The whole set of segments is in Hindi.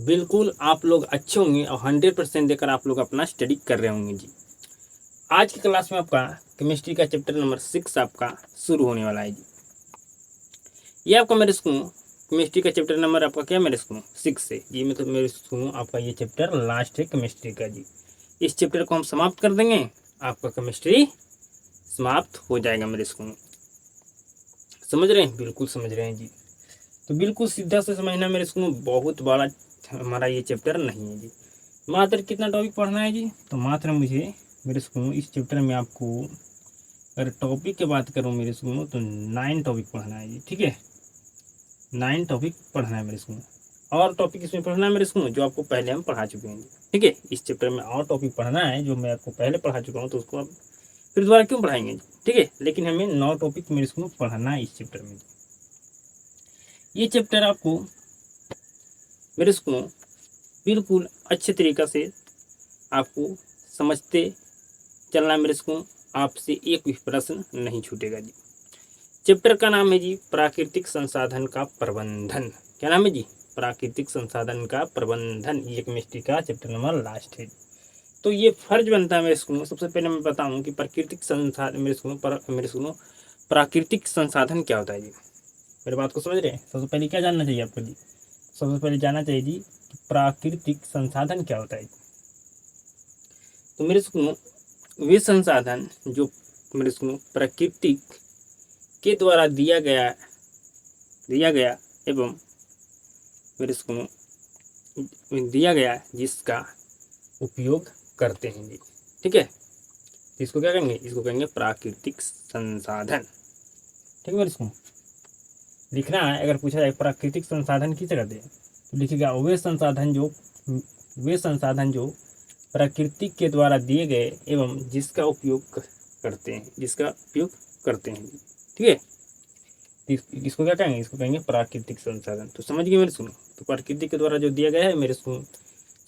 बिल्कुल आप लोग अच्छे होंगे और 100% देकर आप लोग अपना स्टडी कर रहे होंगे जी। आज की क्लास में आपका केमिस्ट्री का चैप्टर नंबर 6 आपका शुरू होने वाला है जी। ये आपका मेरे स्कूल केमिस्ट्री का चैप्टर नंबर आपका क्या मेरे स्कूल 6 है ये, मतलब मेरे स्कूल आपका ये चैप्टर लास्ट है केमिस्ट्री का जी। इस चैप्टर को हम समाप्त कर देंगे, आपका केमिस्ट्री समाप्त हो जाएगा मेरे स्कूल। समझ रहे हैं? बिल्कुल समझ रहे हैं जी। तो बिल्कुल सीधा से समझना मेरे स्कूल, बहुत बड़ा हमारा ये चैप्टर नहीं है जी। मात्र कितना टॉपिक पढ़ना है जी? तो मात्र मुझे मेरे स्कूल इस चैप्टर में आपको अगर टॉपिक की बात करूँ मेरे स्कूल तो 9 टॉपिक पढ़ना है जी। ठीक है, 9 टॉपिक पढ़ना है मेरे स्कूल। और टॉपिक इसमें पढ़ना है मेरे स्कूल जो आपको पहले हम पढ़ा चुके हैं। ठीक है, इस चैप्टर में और टॉपिक पढ़ना है जो मैं आपको पहले पढ़ा चुका हूँ, तो उसको आप फिर दोबारा क्यों पढ़ाएंगे? ठीक है, लेकिन हमें 9 टॉपिक मेरे स्कूल पढ़ना है इस चैप्टर में। ये चैप्टर आपको मेरे स्कूल बिल्कुल अच्छे तरीक़ा से आपको समझते चलना मेरे स्कूल, आपसे एक भी प्रश्न नहीं छूटेगा जी। चैप्टर का नाम है जी प्राकृतिक संसाधन का प्रबंधन। क्या नाम है जी? प्राकृतिक संसाधन का प्रबंधन। ये केमिस्ट्री का चैप्टर नंबर लास्ट है। तो ये फर्ज बनता है मेरे स्कूल, सबसे पहले मैं बताऊं कि प्राकृतिक संसाधन मेरे स्कूल प्राकृतिक संसाधन क्या होता है जी। मेरी बात को समझ रहे हैं? सबसे पहले क्या जानना चाहिए आपको जी? सबसे पहले जानना चाहिए जी कि प्राकृतिक संसाधन क्या होता है। तो मेरे स्कूल वे संसाधन जो मेरे स्कूल प्राकृतिक के द्वारा दिया गया एवं मेरे स्कूल दिया गया जिसका उपयोग करते हैं जी। ठीक है, इसको क्या कहेंगे? इसको कहेंगे प्राकृतिक संसाधन। ठीक है, मेरे स्कूल लिखना है। अगर पूछा जाए प्राकृतिक संसाधन किसे कहते हैं तो लिखिएगा वे संसाधन जो प्रकृति के द्वारा दिए गए एवं जिसका उपयोग करते हैं। ठीक है, इसको क्या कहेंगे? इसको कहेंगे प्राकृतिक संसाधन। तो समझ गए मेरे सुनो? तो प्रकृति के द्वारा जो दिया गया है मेरे सुनो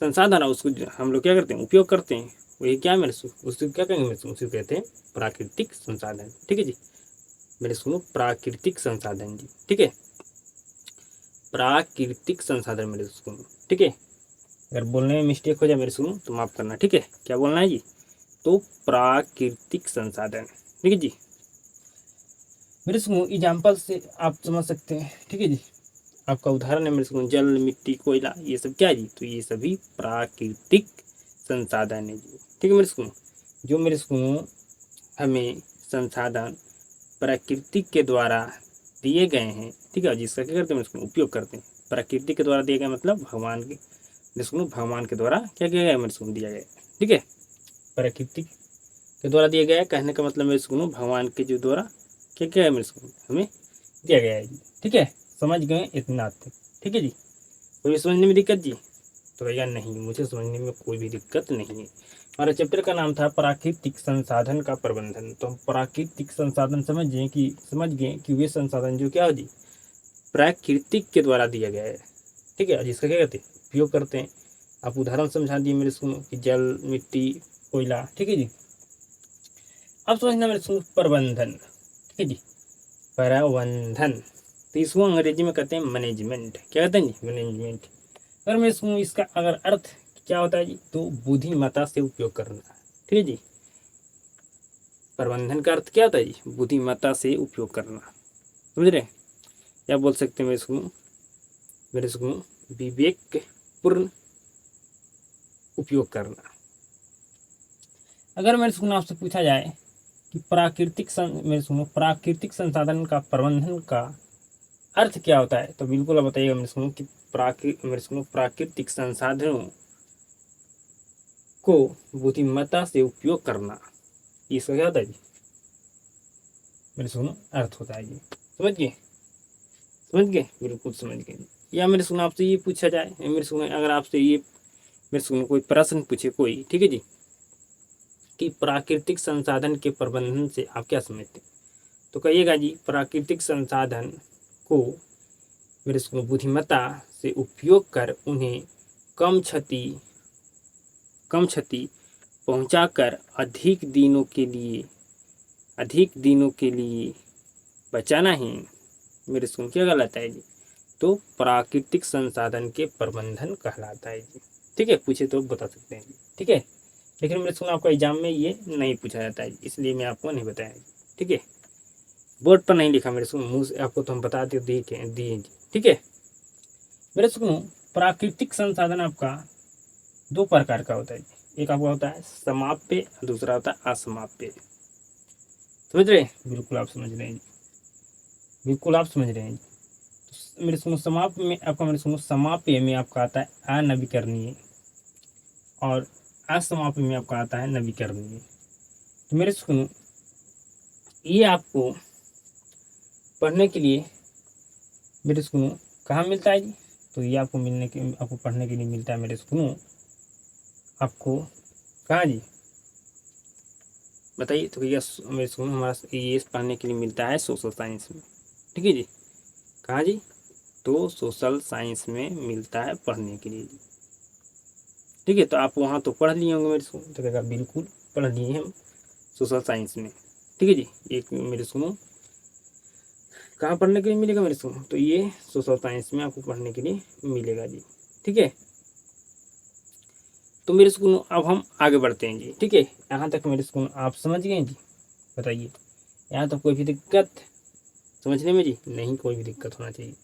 संसाधन है, उसको हम लोग क्या करते हैं? उपयोग करते हैं। वही क्या मेरे सुनो उसको क्या कहेंगे मेरे सुनो? उसको कहते हैं प्राकृतिक संसाधन। ठीक है जी, मेरे सुनो प्राकृतिक संसाधन जी। ठीक है, प्राकृतिक संसाधन मेरे सुनो। ठीक है, अगर बोलने में मिस्टेक हो जाए मेरे सुनो तो माफ करना। ठीक है, क्या बोलना है जी? तो प्राकृतिक संसाधन। ठीक है जी, मेरे सुनो एग्जाम्पल से आप समझ सकते हैं। ठीक है जी, आपका उदाहरण है मेरे सुनो जल, मिट्टी, कोयला, ये सब क्या है जी? तो ये सभी प्राकृतिक संसाधन है जी। ठीक है मेरे सुनो, जो मेरे सुनो हमें संसाधन प्रकृति के द्वारा दिए गए हैं। ठीक है, जिसका क्या करते हैं मेरे सुनो? उपयोग करते हैं। प्रकृति के द्वारा दिए गए मतलब भगवान के भगवान के द्वारा क्या किया गया मेरे सुनो? दिया गया। ठीक है, प्रकृति के द्वारा दिया गया है कहने का मतलब मेरे सुनो भगवान के जो द्वारा क्या क्या है मेरे सुनो हमें दिया गया है जी। ठीक है, समझ गए इतना तक? ठीक है जी, कोई समझने में दिक्कत जी? तो भैया नहीं, मुझे समझने में कोई भी दिक्कत नहीं है। हमारा चैप्टर का नाम था प्राकृतिक संसाधन का प्रबंधन। तो हम प्राकृतिक संसाधन समझ गए कि वे संसाधन जो क्या हो जी प्राकृतिक के द्वारा दिया गया है। ठीक है, जिसका क्या कहते हैं? उपयोग करते हैं। आप उदाहरण समझा दिए मेरे सुनो कि जल, मिट्टी, कोयला। ठीक है जी, अब समझना मेरे सुनो प्रबंधन। ठीक है जी, प्रबंधन तो इसको अंग्रेजी में कहते हैं मैनेजमेंट। क्या कहते हैं जी? मैनेजमेंट। अगर मैं इसको इसका अगर अर्थ क्या होता है जी तो बुद्धिमत्ता से उपयोग करना। ठीक है जी, प्रबंधन का अर्थ क्या होता है जी? बुद्धिमत्ता से उपयोग करना। समझ रहे हैं? या बोल सकते हैं मेरे इसको विवेकपूर्ण उपयोग करना। अगर मेरे सुनो आपसे पूछा जाए कि प्राकृतिक संसाधन का प्रबंधन का अर्थ क्या होता है तो बिल्कुल आप बताइएगा मेरे सुनो कि प्राकृतिक संसाधनों को बुद्धिमत्ता से उपयोग करना, इसका क्या होता है जी? मेरे सुनो अर्थ होता है जी। समझ गए? बिल्कुल समझ गए। या मेरे सुनो आपसे ये पूछा जाए, मेरे सुनो अगर आपसे ये मेरे सुनो कोई प्रश्न पूछे कोई, ठीक है जी, कि प्राकृतिक संसाधन के प्रबंधन से आप क्या समझते हैं तो कहिएगा जी प्राकृतिक संसाधन को मेरे सुनो बुद्धिमत्ता से उपयोग कर उन्हें कम क्षति पहुंचाकर अधिक दिनों के लिए बचाना ही मेरे सुन क्या गलत है जी। तो प्राकृतिक संसाधन के प्रबंधन कहलाता है जी। ठीक है, पूछे तो बता सकते हैं जी। ठीक है, लेकिन मेरे सुना आपको एग्जाम में ये नहीं पूछा जाता है, इसलिए मैं आपको नहीं बताया। ठीक है, बोर्ड पर नहीं लिखा मेरे सुनो, मुँह से आपको तो हम बता दिए जी। ठीक है मेरे सुनो, प्राकृतिक संसाधन आपका दो प्रकार का होता है। एक आपका होता है समाप्य, दूसरा होता है असमाप्य। समझ रहे? बिल्कुल आप समझ रहे हैं, बिल्कुल आप समझ रहे हैं। तो मेरे सुनो समाप्य में आपका, मेरे सुनो समाप्य में आपका आता है अनवीकरणीय और असमाप्य में आपका आता है नवीकरणीय। तो मेरे सुनो ये आपको पढ़ने के लिए मेरे सुनो कहाँ मिलता है जी? तो ये आपको आपको पढ़ने के लिए मिलता है मेरे सुनो आपको कहाँ जी? बताइए। तो भैया मेरे सुनो हमारा ये पढ़ने के लिए मिलता है सोशल साइंस में। ठीक है जी, कहाँ जी? तो सोशल साइंस में मिलता है पढ़ने के लिए जी। ठीक है, तो आप वहाँ तो पढ़ लिए होंगे मेरे सुनो, तो कहेगा बिल्कुल पढ़ लिए हम सोशल साइंस में। ठीक है जी, एक मेरे सुनो कहाँ पढ़ने के लिए मिलेगा मेरे सुनो? तो ये सोशल साइंस में आपको पढ़ने के लिए मिलेगा जी। ठीक है, तो मेरे सुनो अब हम आगे बढ़ते हैं जी। ठीक है, यहाँ तक मेरे सुनो आप समझ गए जी? बताइए, यहाँ तक कोई भी दिक्कत समझने में जी? नहीं, कोई भी दिक्कत होना चाहिए।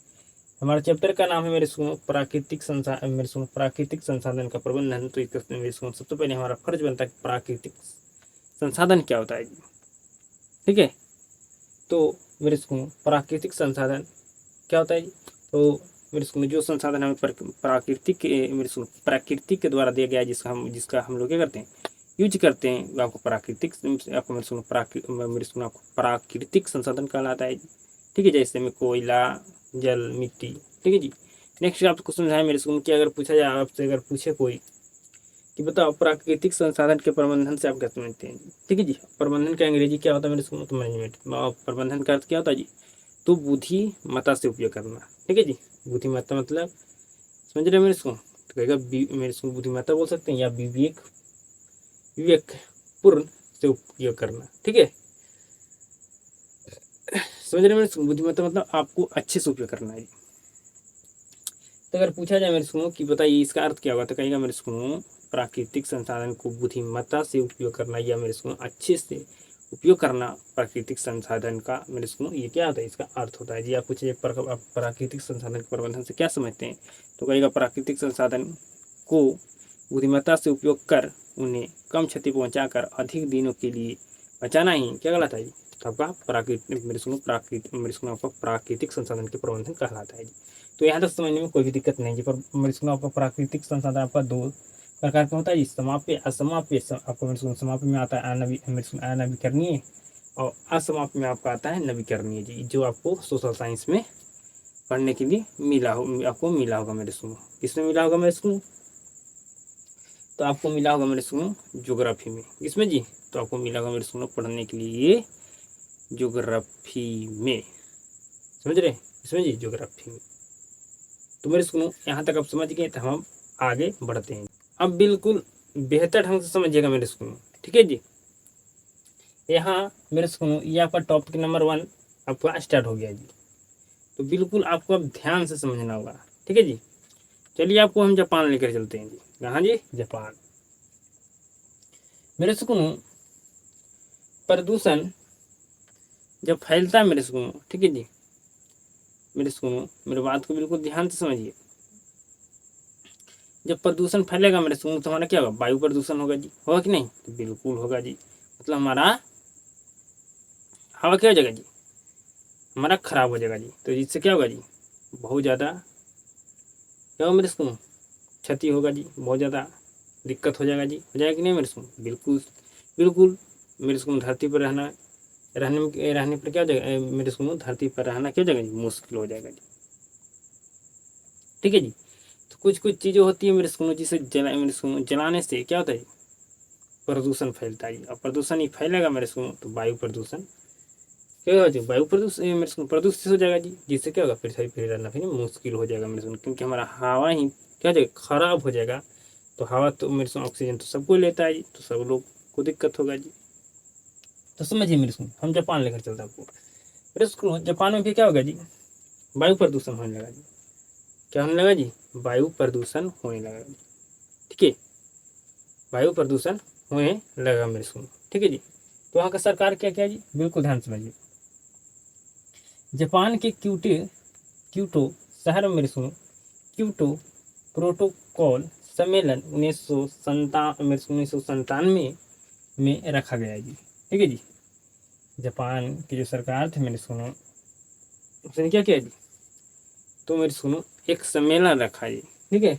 हमारा चैप्टर का नाम है मेरे सुनो प्राकृतिक संसाधन, मेरे सुनो प्राकृतिक संसाधन का प्रबंधन। तो इसका मेरे सुनो सबसे पहले हमारा फर्ज बनता है कि प्राकृतिक संसाधन क्या होता है जी। ठीक है, तो मेरे सुनो प्राकृतिक संसाधन क्या होता है जी? तो मेरे सुनो जो संसाधन हमें प्राकृतिक मेरे सुनो प्रकृति के द्वारा दिया गया है, जिसका हम लोग क्या करते हैं, यूज करते हैं, वो आपको प्राकृतिक आपको मेरे सुनो आपको प्राकृतिक संसाधन कहलाता है। ठीक है, जैसे में कोयला, जल, मिट्टी। ठीक है जी। नेक्स्ट आपको समझाया मेरे सुनो कि अगर पूछा जाए आपसे, अगर पूछे कोई कि बताओ प्राकृतिक संसाधन के प्रबंधन से आप क्या समझते हैं? ठीक है जी, प्रबंधन का अंग्रेजी क्या होता है मेरे सुनो? तो मैनेजमेंट। प्रबंधन का अर्थ क्या होता है जी? तो बुद्धिमत्ता से उपयोग करना। ठीक है जी, बुद्धिमत्ता मतलब समझ रहे मेरे इसको? तो कहेगा मेरे इसको बुद्धिमत्ता बोल सकते हैं या विवेक पूर्ण से उपयोग करना। ठीक है, समझ रहे मेरे इसको? बुद्धिमत्ता मतलब आपको अच्छे से उपयोग करना है। तो अगर पूछा जाए मेरे सुनो कि बताइए इसका अर्थ क्या होगा, तो कहेगा मेरे सुनो प्राकृतिक संसाधन को बुद्धिमत्ता से उपयोग करना या मेरे सुनो अच्छे से उपयोग करना प्राकृतिक संसाधन का मेरे सुनो ये क्या होता है, इसका अर्थ होता है जी। आप पूछिए प्राकृतिक संसाधन के प्रबंधन से क्या समझते हैं? तो कहेगा प्राकृतिक संसाधन को बुद्धिमत्ता से उपयोग कर उन्हें कम क्षति पहुंचाकर अधिक दिनों के लिए बचाना ही क्या कहलाता है जी? तो आपका प्राकृतिक मेरे सुनो आपका प्राकृतिक संसाधन के प्रबंधन कहलाता है जी। तो यहाँ तक समझने में कोई भी दिक्कत नहीं है। पर मेरे सुनो आपका प्राकृतिक संसाधन आपका दो प्रकार का होता है जी, समाप्य असमाप्य। आपको मेरे सुनो समाप्य में आता है अनवीकरणीय और असमाप्य में आपका आता है नवीकरणीय जी, जो आपको सोशल साइंस में पढ़ने के लिए आपको मिला होगा मेरे सुनो। किसमें मिला होगा मेरे सुनो? तो आपको मिला होगा मेरे सुनो ज्योग्राफी में। इसमें जी? तो आपको मिला होगा मेरे सुनो पढ़ने के लिए ज्योग्राफी में। समझ रहे? इसमें जी ज्योग्राफी में। तो मेरे सुनो यहाँ तक आप समझ गए, तो हम आगे बढ़ते हैं। अब बिल्कुल बेहतर ढंग से समझिएगा मेरे सुनो। ठीक है जी, यहाँ मेरे सुनो ये आपका टॉपिक नंबर 1 आपका स्टार्ट हो गया जी। तो बिल्कुल आपको अब ध्यान से समझना होगा। ठीक है जी, चलिए आपको हम जापान लेकर चलते हैं जी। कहाँ जी? जापान। मेरे सुनो प्रदूषण जब फैलता है मेरे सुनो, ठीक है जी, मेरे सुनो मेरे बात को बिल्कुल ध्यान से समझिए। जब प्रदूषण फैलेगा मेरे सुनो तो हमारा क्या होगा? वायु प्रदूषण होगा जी। होगा कि नहीं? तो बिल्कुल होगा जी। मतलब हमारा हवा क्या हो जाएगा जी? हमारा खराब हो जाएगा जी। तो इससे क्या होगा जी? बहुत ज़्यादा क्या होगा मेरे सुनो? क्षति होगा जी, बहुत ज़्यादा दिक्कत हो जाएगा जी। हो जाएगा कि नहीं मेरे सुनो? बिल्कुल बिल्कुल। मेरे सुनो धरती पर रहने पर क्या हो जाएगा? मेरे सुनो धरती पर रहना क्या हो जाएगा जी? मुश्किल हो जाएगा जी। ठीक है जी, तो कुछ कुछ चीज़ें होती है मेरे सुनो जिसे मेरे सुनो जलाने से क्या होता है? प्रदूषण फैलता है। और प्रदूषण ही फैलेगा मेरे सुनो तो वायु प्रदूषण क्या होगा जी? वायु प्रदूषण मेरे सुनो प्रदूषित हो जाएगा जी, जिससे क्या होगा? पृथ्वी पर रहना फिर मुश्किल हो जाएगा मेरे सुनो, क्योंकि हमारा हवा ही क्या हो जाएगा? खराब हो जाएगा। तो हवा तो मेरे सुनो ऑक्सीजन तो सबको लेता है जी, तो सब लोग को दिक्कत होगा जी। तो समझिए मेरे सुनो, हम जापान लेकर चलते हैं आपको। मेरे सुनो जापान में फिर क्या होगा जी? वायु प्रदूषण होने लगा जी। क्या होने लगा जी, वायु प्रदूषण होने लगा जी। ठीक है, वायु प्रदूषण होने लगा मेरे सुनो। ठीक है जी, तो वहाँ का सरकार क्या किया जी, बिल्कुल ध्यान समझिए। जापान के क्यूटो शहर में मेरे सुनो क्यूटो प्रोटोकॉल सम्मेलन 1997 में रखा गया जी। ठीक है जी, जापान की जो सरकार थे मेरे सुनो, उसने क्या किया जी, तो मेरे सुनो एक सम्मेलन रखा जी। ठीक है,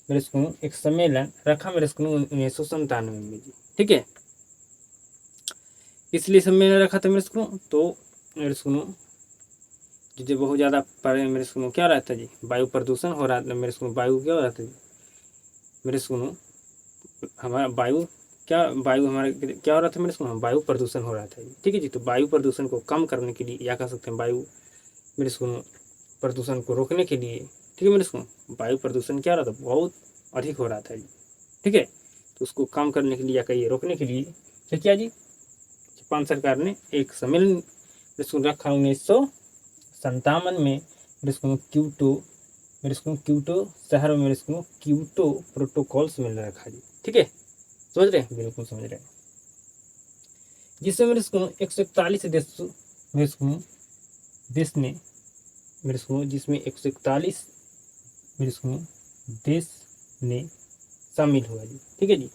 मेरे सुनो एक सम्मेलन रखा मेरे सुनो 1997 में जी। ठीक है, इसलिए सम्मेलन रखा था मेरे सुनो, तो मेरे सुनो जो बहुत ज़्यादा पड़े मेरे सुनो क्या रहा था जी, वायु प्रदूषण हो रहा था मेरे सुनो, वायु क्या हो रहा था जी मेरे सुनो, हमारा वायु हमारे क्या हो रहा था मेरे सुनो, वायु प्रदूषण हो रहा था जी। ठीक है जी, तो वायु प्रदूषण को कम करने के लिए या कह सकते हैं वायु मेरे सुनो प्रदूषण को रोकने के लिए, ठीक है मेरे सुनो, वायु प्रदूषण क्या हो रहा था, बहुत अधिक हो रहा था जी। ठीक है, तो उसको कम करने के लिए या कहिए रोकने के लिए क्या किया जी, जापान सरकार ने एक सम्मेलन रखा 1997 में क्यूटो शहर में क्यूटो प्रोटोकॉल सम्मेलन रखा जी। ठीक है, समझ रहे हैं, बिल्कुल समझ रहे हैं। जिससे 141 देश ने जिसमें 141 देश ने शामिल हुआ जी। ठीक है जी,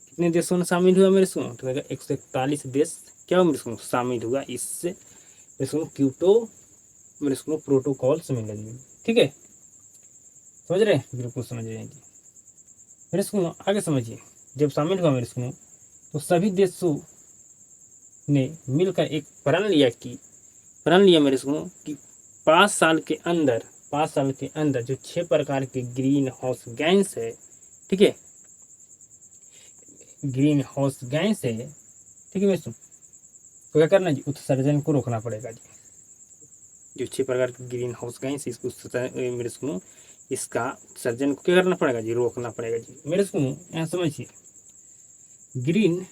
कितने देशों ने शामिल हुआ मेरे सुनो, तो 141 देश क्या मेरे सुनो शामिल हुआ इससे मेरे सुनो क्यूटो मेरे सुनो प्रोटोकॉल सम्मेलन में। ठीक है, समझ रहे हैं, बिल्कुल समझ रहे हैं जी। मेरे सुनो आगे समझिए, जब शामिल हुआ मेरे सुनो, तो सभी देशों ने मिलकर एक प्रण लिया मेरे सुनो कि 5 साल के अंदर जो 6 प्रकार के ग्रीन हाउस गैस है, ठीक है, ग्रीन हाउस गैस है, ठीक है मेरे सुनो, तो क्या करना जी, उत्सर्जन को रोकना पड़ेगा जी। जो 6 प्रकार के ग्रीन हाउस गैस इसको मेरे सुनो इसका उत्सर्जन को क्या करना पड़ेगा जी, रोकना पड़ेगा जी। मेरे सुनो यहाँ समझिए, ग्रीन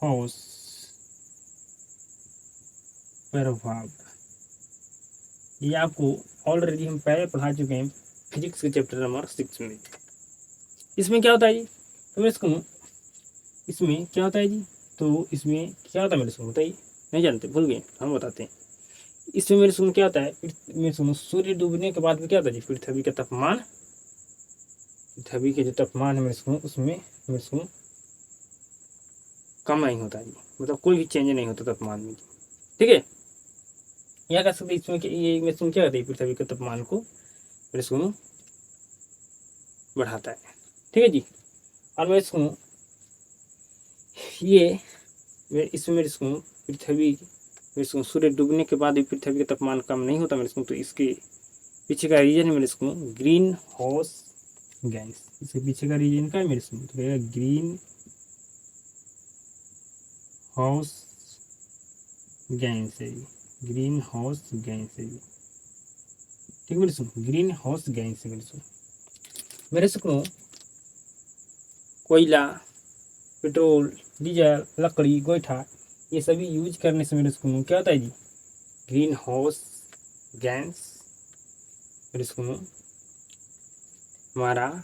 हाउस प्रभाव, ये आपको ऑलरेडी हम पहले पढ़ा चुके हैं फिजिक्स के चैप्टर नंबर 6 में। इसमें क्या होता है जी, तो मेरे सुनो इसमें क्या होता है जी, तो इसमें क्या होता है मेरे सुनो बताइए, नहीं जानते, भूल गए, हम बताते हैं। इसमें मेरे सुनो क्या होता है, मेरे सुनो सूर्य डूबने के बाद में क्या होता है जी, पृथ्वी का तापमान, पृथ्वी के जो तापमान है मेरे सुनो उसमें मेरे सुनो कम नहीं होता जी, मतलब कोई भी चेंज नहीं होता तापमान में जी। ठीक है, यह कह सकते इसमें ये मेरे सुनो क्या होता है, पृथ्वी के तापमान को मेरे सुनो बढ़ाता है। ठीक है जी, और मेरे सुनो ये इसमें मेरे सुनो पृथ्वी मेरे सुनो सूर्य डूबने के बाद भी पृथ्वी का तापमान कम नहीं होता मेरे सुनो, तो इसके पीछे का रीजन है मेरे सुनो ग्रीन हाउस गैस। इसके पीछे का रीजन क्या है मेरे सुनो, तो ग्रीन हाउस गैस है, ग्रीन हाउस गैस है। ठीक है मेरे सुनो, ग्रीन हाउस गैस है मेरे सुनो कोयला, पेट्रोल, डीजल, लकड़ी, गोईठा ये सभी यूज करने से मेरे सुनो क्या होता है जी, ग्रीन हाउस गैस मेरे सुनो हमारा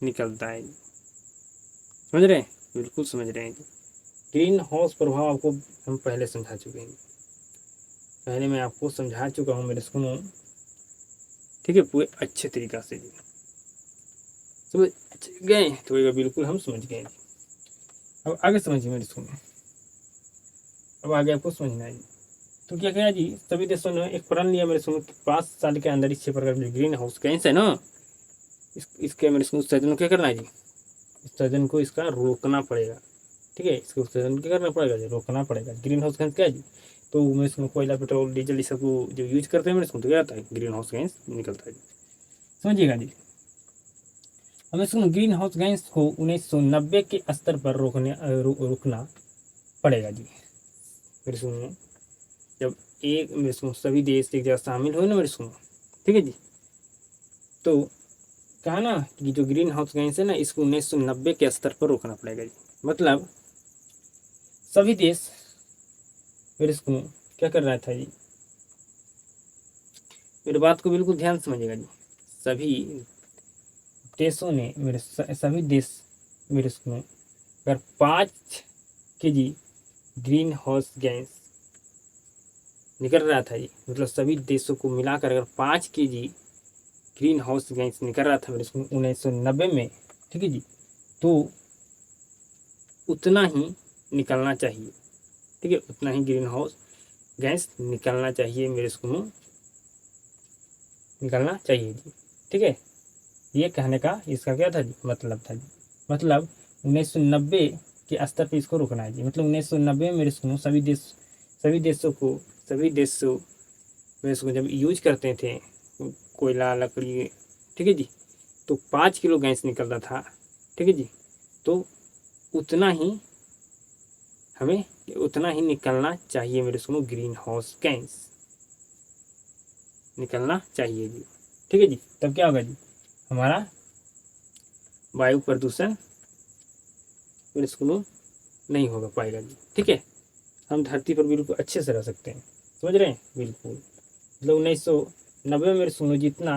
निकलता है। समझ रहे हैं, बिल्कुल समझ रहे हैं जी। ग्रीन हाउस प्रभाव आपको हम पहले समझा चुके हैं, पहले मैं आपको समझा चुका हूँ मेरे सुनो। ठीक है, पूरे अच्छे तरीका से जी समझ गए, तो बिल्कुल हम समझ गए। अब आगे समझिए मेरे सुनो, अब आगे आपको समझना है। तो क्या किया जी, सभी देशों ने एक प्रण लिया मेरे सुनो 5 साल के अंदर इस 6 प्रकार के ग्रीन हाउस गैस है ना, इसके मेरे सुनो उत्सर्जन को क्या करना है जी, उत्सर्जन को इसका रोकना पड़ेगा। ठीक है, इसको उत्सर्जन क्या करना पड़ेगा जी, रोकना पड़ेगा। ग्रीन हाउस गैस क्या है जी, तो मेरे सुनो कोयला, पेट्रोल, डीजल इस सबको जो यूज करते हैं मेरे सुनो तो क्या आता है, ग्रीन हाउस गैस निकलता है जी। समझिएगा जी, हमें सुनो ग्रीन हाउस गैस को 1990 के स्तर पर रोकना पड़ेगा जी। मेरे सुनो जब एक मेरे सुनो सभी देश एक जगह शामिल हुए ना मेरे सुनो, ठीक है जी, तो कहा ना कि जो ग्रीन हाउस गैस है ना इसको 1990 के स्तर पर रोकना पड़ेगा जी। मतलब सभी देश मेरे स्कूल क्या कर रहा था जी, मेरी बात को बिल्कुल ध्यान से समझिएगा जी। सभी देशों ने सभी देश मेरे स्कूल अगर 5 kg ग्रीन हाउस गैस निकल रहा था जी, मतलब सभी देशों को मिलाकर अगर 5 kg ग्रीन हाउस गैस निकल रहा था मेरे स्कूल 1990 में, ठीक है जी, तो उतना ही निकलना चाहिए, ठीक है, उतना ही ग्रीन हाउस गैस निकलना चाहिए मेरे स्कूल, निकलना चाहिए जी, ठीक है। ये कहने का इसका क्या था जी, मतलब था जी, मतलब 1990 के स्तर पे इसको रोकना है जी, मतलब 1990 में मेरे स्कूल सभी देशों मेरे स्कूल जब यूज करते थे कोयला लकड़ी, ठीक है जी, तो 5 किलो गैस निकलता था, ठीक है जी, तो उतना ही हमें उतना ही निकलना चाहिए मेरे स्कूल ग्रीन हाउस गैस निकलना चाहिए जी, ठीक है जी। तब क्या होगा जी, हमारा वायु प्रदूषण मेरे स्कूल नहीं होगा पाएगा जी, ठीक है। हम धरती पर बिल्कुल अच्छे से रह सकते हैं, समझ रहे हैं, बिल्कुल। मतलब 1990 में मेरे सुनो जितना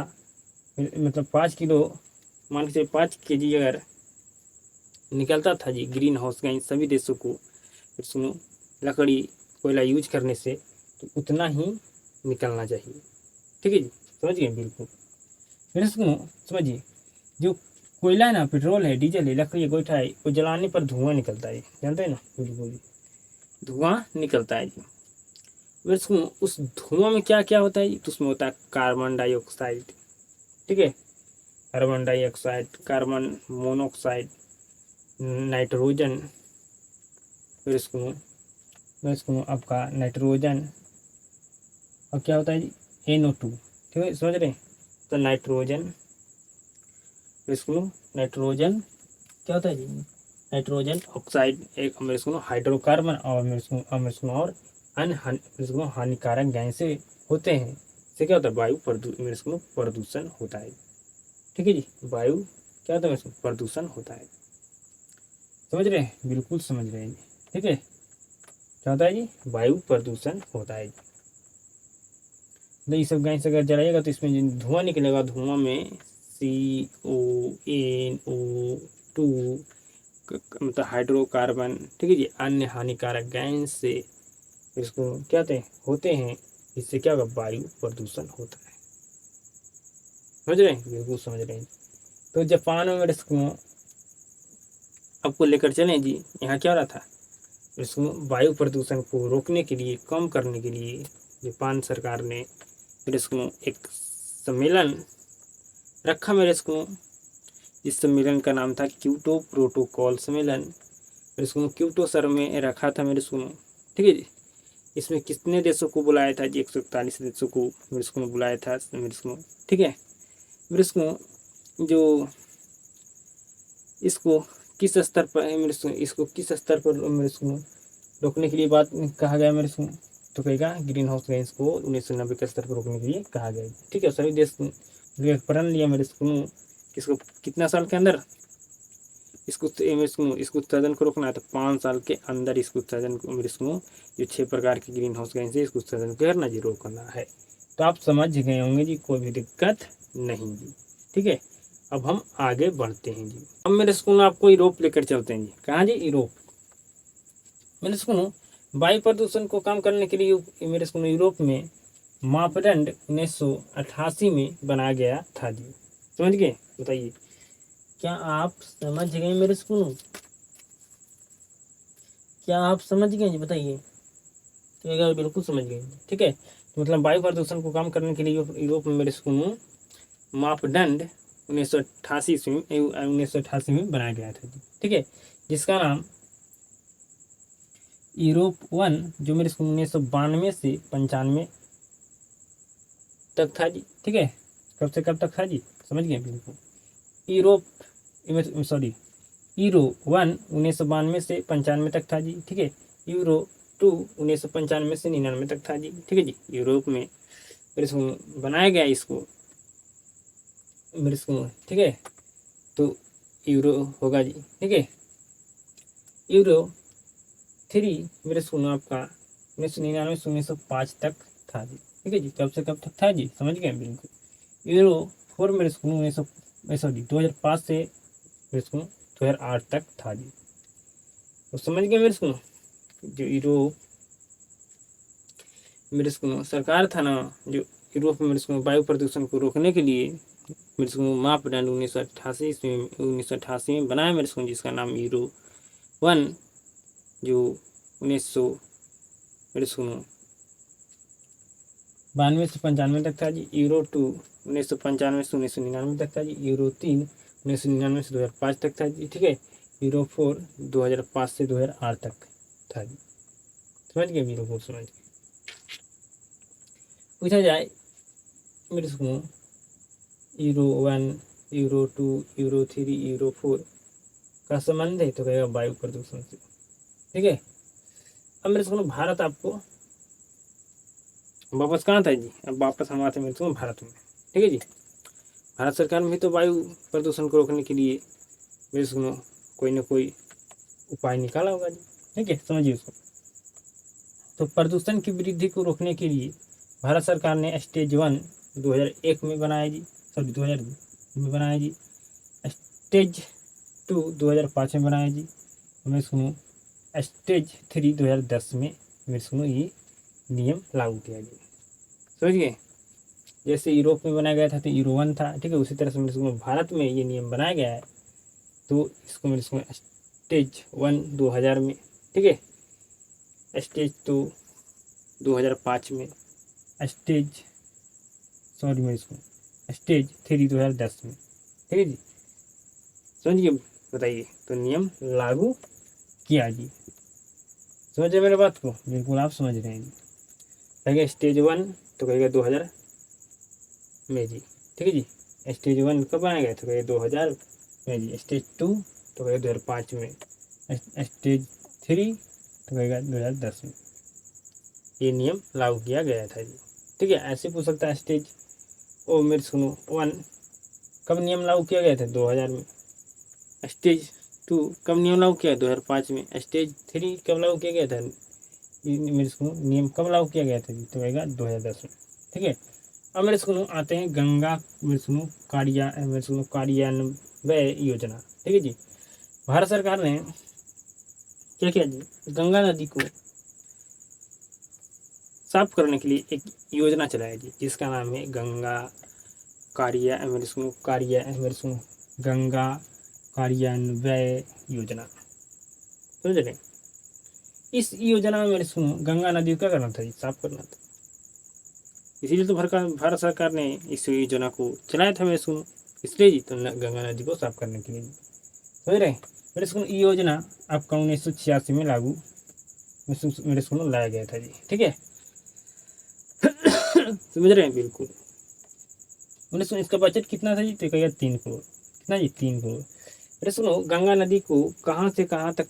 मतलब 5 किलो मान के चलिए 5 kg अगर निकलता था जी ग्रीन हाउस गैस सभी देशों को फिर सुनो लकड़ी कोयला यूज करने से, तो उतना ही निकलना चाहिए, ठीक है जी, समझ गए बिल्कुल। मेरे सुनो समझिए, जो कोयला है ना, पेट्रोल है, डीजल है, लकड़ी है, गोईठा है, वो जलाने पर धुआं निकलता है, जानते हैं ना, बिल्कुल धुआं निकलता है जी। मेरे सुनो उस धुआं में क्या क्या होता है जी, तो उसमें होता है कार्बन डाइऑक्साइड, ठीक है, carbon dioxide, carbon monoxide, nitrogen, फिर इसको आपका नाइट्रोजन, और क्या होता है जी NO2, ठीक है, समझ रहे हैं। तो नाइट्रोजन, फिर इसको नाइट्रोजन क्या होता है जी, नाइट्रोजन ऑक्साइड एक मेरे इसको हाइड्रोकार्बन, और मेरे इसको और अन्य हानिकारक गैसें होते हैं। इससे क्या होता है वायु मेरे इसको प्रदूषण होता है, ठीक है जी, वायु क्या होता है मेरे इसको प्रदूषण होता है, समझ रहे हैं, बिल्कुल समझ रहे हैं जी, ठीक है। क्या होता है जी, वायु प्रदूषण होता है जी। तो ये सब गैस अगर जलाइएगा तो इसमें जो धुआं निकलेगा, धुआं में CONO2 मतलब हाइड्रोकार्बन, ठीक है जी, अन्य हानिकारक गैस से इसको क्या होते हैं, इससे क्या होगा वायु प्रदूषण होता है, समझ रहे हैं, बिल्कुल समझ रहे हैं। तो जापान में मेरे इसको आपको लेकर चलें जी, यहाँ क्या हो रहा था, इसको वायु प्रदूषण को रोकने के लिए, कम करने के लिए जापान सरकार ने मेरे इसको एक सम्मेलन रखा मेरे इसको, इस सम्मेलन का नाम था क्योटो प्रोटोकॉल सम्मेलन, मेरे इसको क्योटो शहर में रखा था मेरे इसको, ठीक है जी। इसमें कितने देशों को बुलाया था जी, 141 देशों को मेरे इसको बुलाया था मेरे इसको, ठीक है। मेरे इसको जो इसको किस स्तर पर मेरे इसको किस स्तर पर मेरे इसको रोकने के लिए बात कहा गया मेरे इसको, तो कहेगा ग्रीन हाउस गैस को 1990 के स्तर पर रोकने के लिए कहा गया, ठीक है। सभी देश प्रण लिया मेरे इसको किसको कितना साल के अंदर इसको उत्सर्जन को रोकना है, तो 5 साल के अंदर इसको उत्सर्जन को मेरे इसको जो 6 प्रकार के ग्रीन हाउस गैस है इसको उत्सर्जन करना जी, रोकना है। तो आप समझ गए होंगे जी, कोई भी दिक्कत नहीं जी, ठीक है। अब हम आगे बढ़ते हैं जी। अब मेरे स्कूल आपको यूरोप लेकर चलते हैं जी, कहाँ जी, यूरोप। मेरे स्कूल वायु प्रदूषण को कम करने के लिए मेरे स्कूल यूरोप में मापदंड 1988 में बनाया गया था जी, समझ गए, बताइए क्या आप समझ गए मेरे स्कूल, क्या आप समझ गए जी, बताइए। तो अगर बिल्कुल समझ गए, ठीक है, तो मतलब वायु प्रदूषण को कम करने के लिए यूरोप में मेरे स्कूल मापदंड 1988 में बनाया गया था जी, ठीक है, जिसका नाम यूरोप 1, जो मेरे स्कूल 1992 से 95 तक था जी, ठीक है। कब से कब तक था जी, समझ गए बिल्कुल। यूरोप सॉरी यूरो 1 1992 से 95 तक था जी, ठीक है। यूरो 2 1995 से 99 तक था जी, ठीक है जी। यूरोप में मेरे इसको बनाया गया इसको मेरे इसको, ठीक है। तो यूरो होगा जी, ठीक है। यूरो 3 मेरे इसको आपका 1999 से 1905 तक था जी। ठीक है जी, कब से कब तक था जी, समझ गए बिल्कुल। यूरो 4 मेरे स्कूल 2005 से मेरे स्कूल 2008 तक था जी। तो समझ गए मेरे स्कूल, जो यूरोप मेरे स्कूल सरकार था ना, जो यूरोप में मेरे स्कूल वायु प्रदूषण को रोकने के लिए मेरे स्कूल मापदंड 1988 में बनाया मेरे स्कूल, जिसका नाम यूरो 1, जो 1900 मेरे स्कूल 92 से 95 तक था जी। यूरो 2 1995 से 1999 तक था जी। यूरो 3 1999 से 2005 तक था जी। ठीक है। यूरो 4 2005 से 2008 तक था जी। समझ गए यूरो 4, समझ गए। पूछा जाए मेरे school euro 1, euro 2, euro 3, euro 4 का संबंध है, तो कहेगा वायु प्रदूषण से। ठीक है। अब मेरे स्कूल भारत आपको वापस कहाँ था जी, अब वापस हम आते हैं मेरे स्कूल भारत में। ठीक है जी। भारत सरकार में भी तो वायु प्रदूषण को रोकने के लिए मेरे स्कूल कोई ना कोई उपाय निकाला होगा जी। ठीक है, समझिए उसको। तो प्रदूषण की वृद्धि को रोकने के लिए भारत सरकार ने स्टेज 1 2001 में बनाया जी, सॉरी 2000 में बनाया जी। स्टेज 2 2005 में बनाया जी। मेरे सुनो स्टेज 3 2010 में मेरे सुनो ये नियम लागू किया जी। समझिए, जैसे यूरोप में बनाया गया था तो यूरो 1 था। ठीक है, उसी तरह से मेरे सुनो भारत में ये नियम बनाया गया है, तो इसको मेरे सुनो स्टेज 1 2000 में। ठीक है। स्टेज 2 2005 में। स्टेज सॉरी मैं इसको स्टेज 3 2010 में। ठीक है जी, समझिए। बताइए, तो नियम लागू किया जी। समझ रहे मेरे बात को, बिल्कुल आप समझ रहे हैं जी। कहेगा स्टेज 1 तो कहेगा 2000 में जी। ठीक है जी। स्टेज 1 कब बनाया गया, तो कहेगा 2000 में जी। स्टेज 2 तो कहेगा 2005 में। स्टेज 3 तो कहेगा 2010 में ये नियम लागू किया गया था जी। ठीक है, ऐसे पूछ सकता है स्टेज ओ मेरे सुनो 1 कब नियम लागू किया गया था, 2000 में। स्टेज 2 कब नियम लागू किया, 2005 में। स्टेज 3 कब लागू किया गया था, मेरे स्कूल नियम कब लागू किया गया था जी, तो आएगा 2010 में। ठीक है। अब मेरे स्कूल आते हैं गंगा मेरे स्कूल कार्यान्वयन योजना। ठीक है जी। भारत सरकार ने क्या किया जी, गंगा नदी को साफ करने के लिए एक योजना चलाया जी, जिसका नाम है गंगा गंगा कार्यान्वयन योजना। समझ रहे। इस योजना में मेरे सुनो गंगा नदी को क्या करना था जी, साफ करना था। इसीलिए तो भारत सरकार ने इस योजना को चलाया था मेरे सुनो, इसलिए जी तो गंगा नदी को साफ करने के लिए। समझ रहे मेरे सुनो, ये योजना आपका 1986 में लागू मेरे सुनो लाया गया था जी। ठीक है। समझ रहे हैं बिल्कुल। मैंने सुनो इसका बजट कितना था जी, तो कहेगा 3 करोड़। कितना जी, 3 करोड़। अरे सुनो, गंगा नदी को कहाँ से कहाँ तक,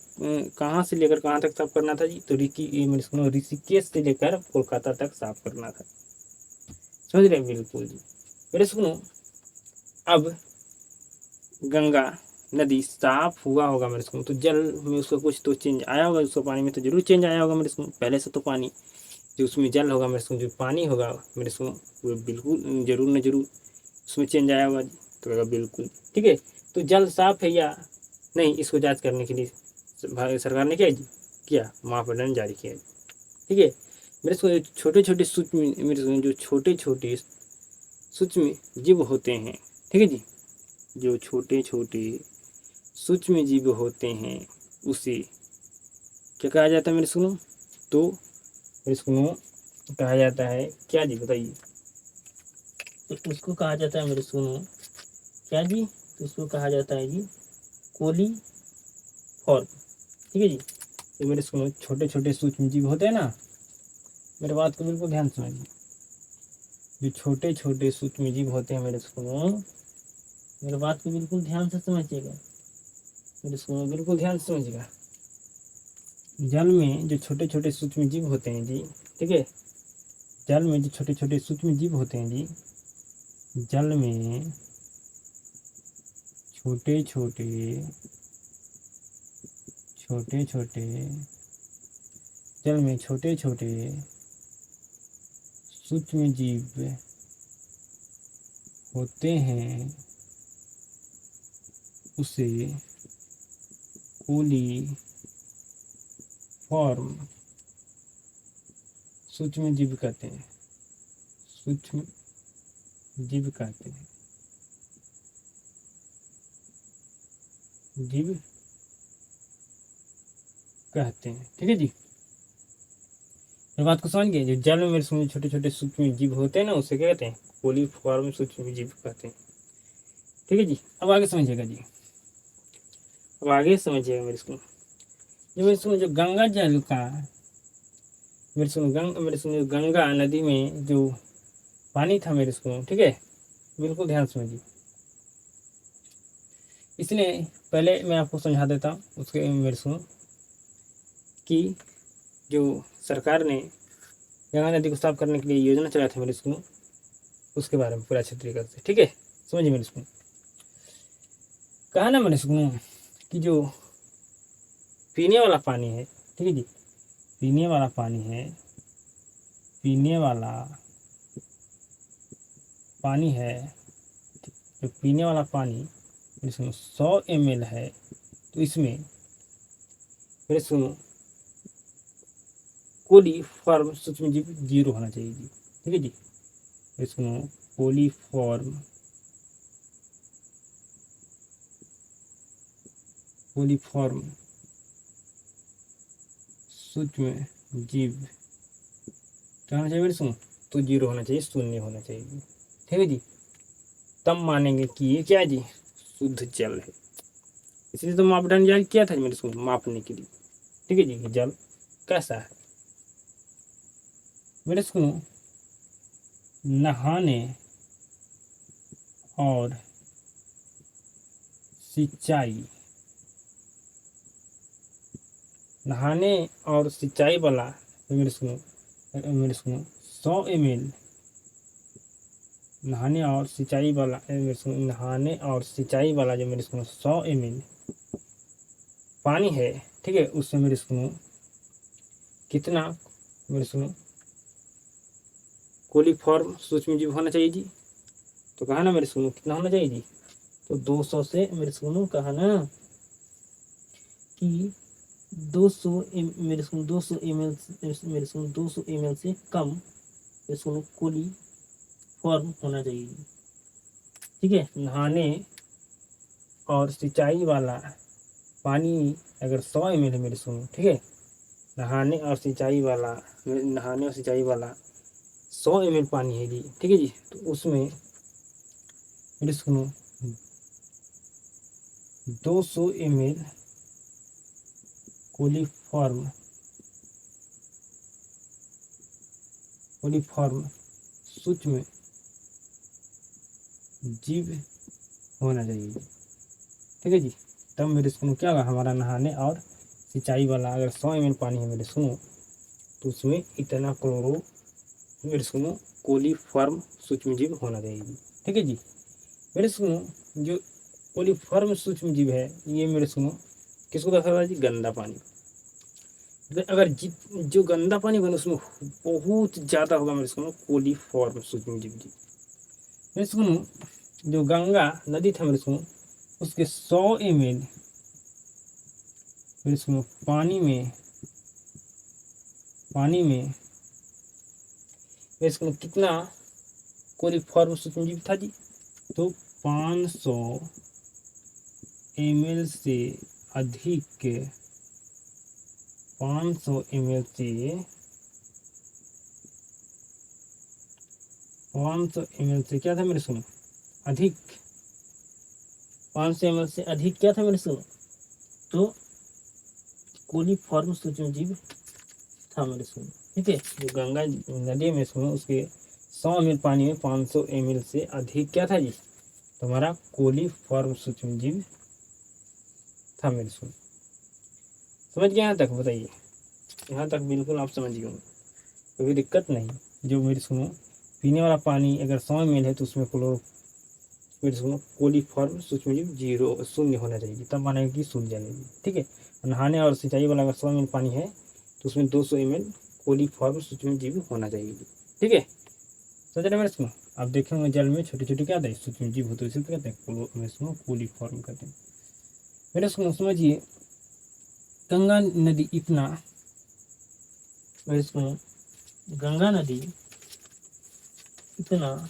कहाँ से लेकर कहाँ तक साफ करना था जी, तो मेरे सुनो ऋषिकेश से लेकर कोलकाता तक साफ करना था। समझ रहे बिल्कुल जी। मेरे सुनो, अब गंगा नदी साफ हुआ होगा मेरे सुनो, तो जल में उसका कुछ तो चेंज आया होगा, उसका पानी में तो जरूर चेंज आया होगा मेरे सुनो। पहले से तो पानी जो उसमें जल होगा मेरे सुनो, जो पानी होगा मेरे सुनो, वो बिल्कुल जरूर न जरूर उसमें चेंज आया होगा, तो कहेगा बिल्कुल। ठीक है। तो जल साफ है या नहीं, इसको जांच करने के लिए भारत सरकार ने क्या किया, मापदंड जारी किया। ठीक है। मेरे को छोटे छोटे सूक्ष्म मेरे जो छोटे छोटे सूक्ष्म जीव होते हैं, ठीक है जी, जो छोटे छोटे सूक्ष्म जीव होते हैं उसे क्या कहा जाता है मेरे सुनो, तो मेरे सुनो कहा जाता है क्या जी, बताइए। तो उसको कहा जाता है मेरे सुनो क्या जी, तो उसको कहा जाता है जी कोलीफॉर्म। ठीक है जी। तो मेरे सुनो छोटे छोटे सूक्ष्म जीव होते हैं ना, मेरे बात को बिल्कुल ध्यान समझिए। जो छोटे छोटे सूक्ष्म जीव होते हैं मेरे सुनो, मेरे बात को बिल्कुल ध्यान से समझिएगा, मेरे सुनो बिल्कुल ध्यान से समझिएगा। जल में जो छोटे छोटे सूक्ष्म जीव होते हैं जी, ठीक है, जल में जो छोटे छोटे सूक्ष्म जीव होते हैं जी, जल में छोटे छोटे छोटे छोटे जल में छोटे छोटे सूक्ष्म जीव होते हैं उसे कोलीफॉर्म सूक्ष्म जीव कहते हैं। सूक्ष्म जीव कहते हैं। जीव कहते हैं। ठीक है जी, बात को समझ गए। जो जल में मेरे समझ छोटे छोटे सूक्ष्म जीव होते हैं ना, उसे क्या कहते हैं? कोलीफॉर्म सूक्ष्म जीव कहते हैं। ठीक है जी, अब आगे समझिएगा जी। अब आगे समझिएगा मेरे को, जो मेरे सुनो, जो गंगा जल का मेरे सुनो गंगा नदी में जो पानी था मेरे सुनो, ठीक है, बिल्कुल ध्यान समझिए। इसलिए पहले मैं आपको समझा देता हूँ उसके मेरे सुनो कि जो सरकार ने गंगा नदी को साफ करने के लिए योजना चलाया था मेरे सुनो, उसके बारे में पूरा अच्छे तरीके से। ठीक है, समझिए मेरे सुनो। कहा ना मैंने सुनो कि जो पीने वाला पानी है, ठीक है जी, पीने वाला पानी है, पीने वाला पानी है, जो पीने वाला पानी इसमें 100 ml है, तो इसमें मेरे सुनो कोलीफॉर्म सूक्ष्म जीव 0 होना चाहिए जी। ठीक है जी, इसमें कोलीफॉर्म सूक्ष्म जीव क्या होना चाहिए मेरे सुनो? तो 0 होना चाहिए, 0 होना चाहिए। ठीक है जी, तब मानेंगे कि ये क्या है जी? शुद्ध जल है। इसलिए तो मापदंड जारी किया था मेरे सुनो, मापने के लिए। ठीक है जी, जल कैसा है मेरे सुनो? नहाने और सिंचाई, नहाने और सिंचाई वाला मेरे सुनो 100 ml, नहाने और सिंचाई वाला नहाने और सिंचाई वाला जो मेरे सुनो 100 ml पानी है, ठीक है, उसमें मेरे सुनो कितना मेरे सुनो कोलीफॉर्म सूक्ष्म जीव होना चाहिए जी। तो कहा ना मेरे सुनो कितना होना चाहिए जी? तो 200 से मेरे सुनो कहा ना कि 200 मेरे सुनो 200 ml मेरे सुनो 200 ml से कम मेरे सुनो कोलीफॉर्म होना चाहिए। ठीक है, नहाने और सिंचाई वाला पानी अगर 100 ml है मेरे सुनो, ठीक है, नहाने और सिंचाई वाला 100 ml पानी है जी। ठीक है जी, तो उसमें मेरे सुनो 200 ml कोलीफॉर्म सूक्ष्म जीव होना चाहिए। ठीक है जी, तब मेरे सुनो क्या होगा? हमारा नहाने और सिंचाई वाला अगर 100 ml पानी है मेरे सुनो, तो उसमें इतना क्लोरो मेरे सुनो कोलीफॉर्म सूक्ष्म जीव होना चाहिए। ठीक है जी, मेरे सुनो जो कोलीफॉर्म सूक्ष्म जीव है ये मेरे सुनो किसको दर्शाता है जी? गंदा पानी। अगर जो गंदा पानी बने उसमें बहुत ज्यादा होगा मेरे सुनो कोलीफॉर्म सूक्ष्म जीव जी। मेरे सुनो जो गंगा नदी था मेरे सुनो, उसके 100 ml मेरे सुनो पानी में मेरे सुनो कितना कोलीफॉर्म सूक्ष्म जीव था जी? तो 500 ml से अधिक 500 ml से 500 ml से क्या था मेरे सुनो? अधिक 500 ml से अधिक क्या था मेरे सुनो? तो कोलीफॉर्म सूक्ष्म जीव था मेरे सुनो। ठीक है, जो गंगा नदी में सुनो उसके 100 ml पानी में 500 ml से अधिक क्या था जी? तो हमारा कोलीफॉर्म सूक्ष्म जीव था मेरे सुनो। समझ गए यहाँ तक? बताइए, यहाँ तक बिल्कुल आप समझ गए, कोई दिक्कत नहीं। जो मेरे सुनो पीने वाला पानी अगर 100 ml है तो उसमें मेरे सुनो कोलीफॉर्म सूक्ष्म जीव 0 होना चाहिए, तब मानेगा कि शुद्ध जल है। ठीक है, नहाने और सिंचाई वाला अगर 100 ml पानी है तो उसमें 200 ml कोलीफॉर्म सूक्ष्म जीव होना चाहिए जी। ठीक है, समझ रहे मेरे इसको। आप देखेंगे जल में छोटे छोटे क्या होते हैं, सूक्ष्म जीव होते हैं, इसे कहते हैं इसको कोलीफॉर्म कहते हैं। मेरे इसको समझिए, गंगा नदी इतना, मेरे इसको गंगा नदी इतना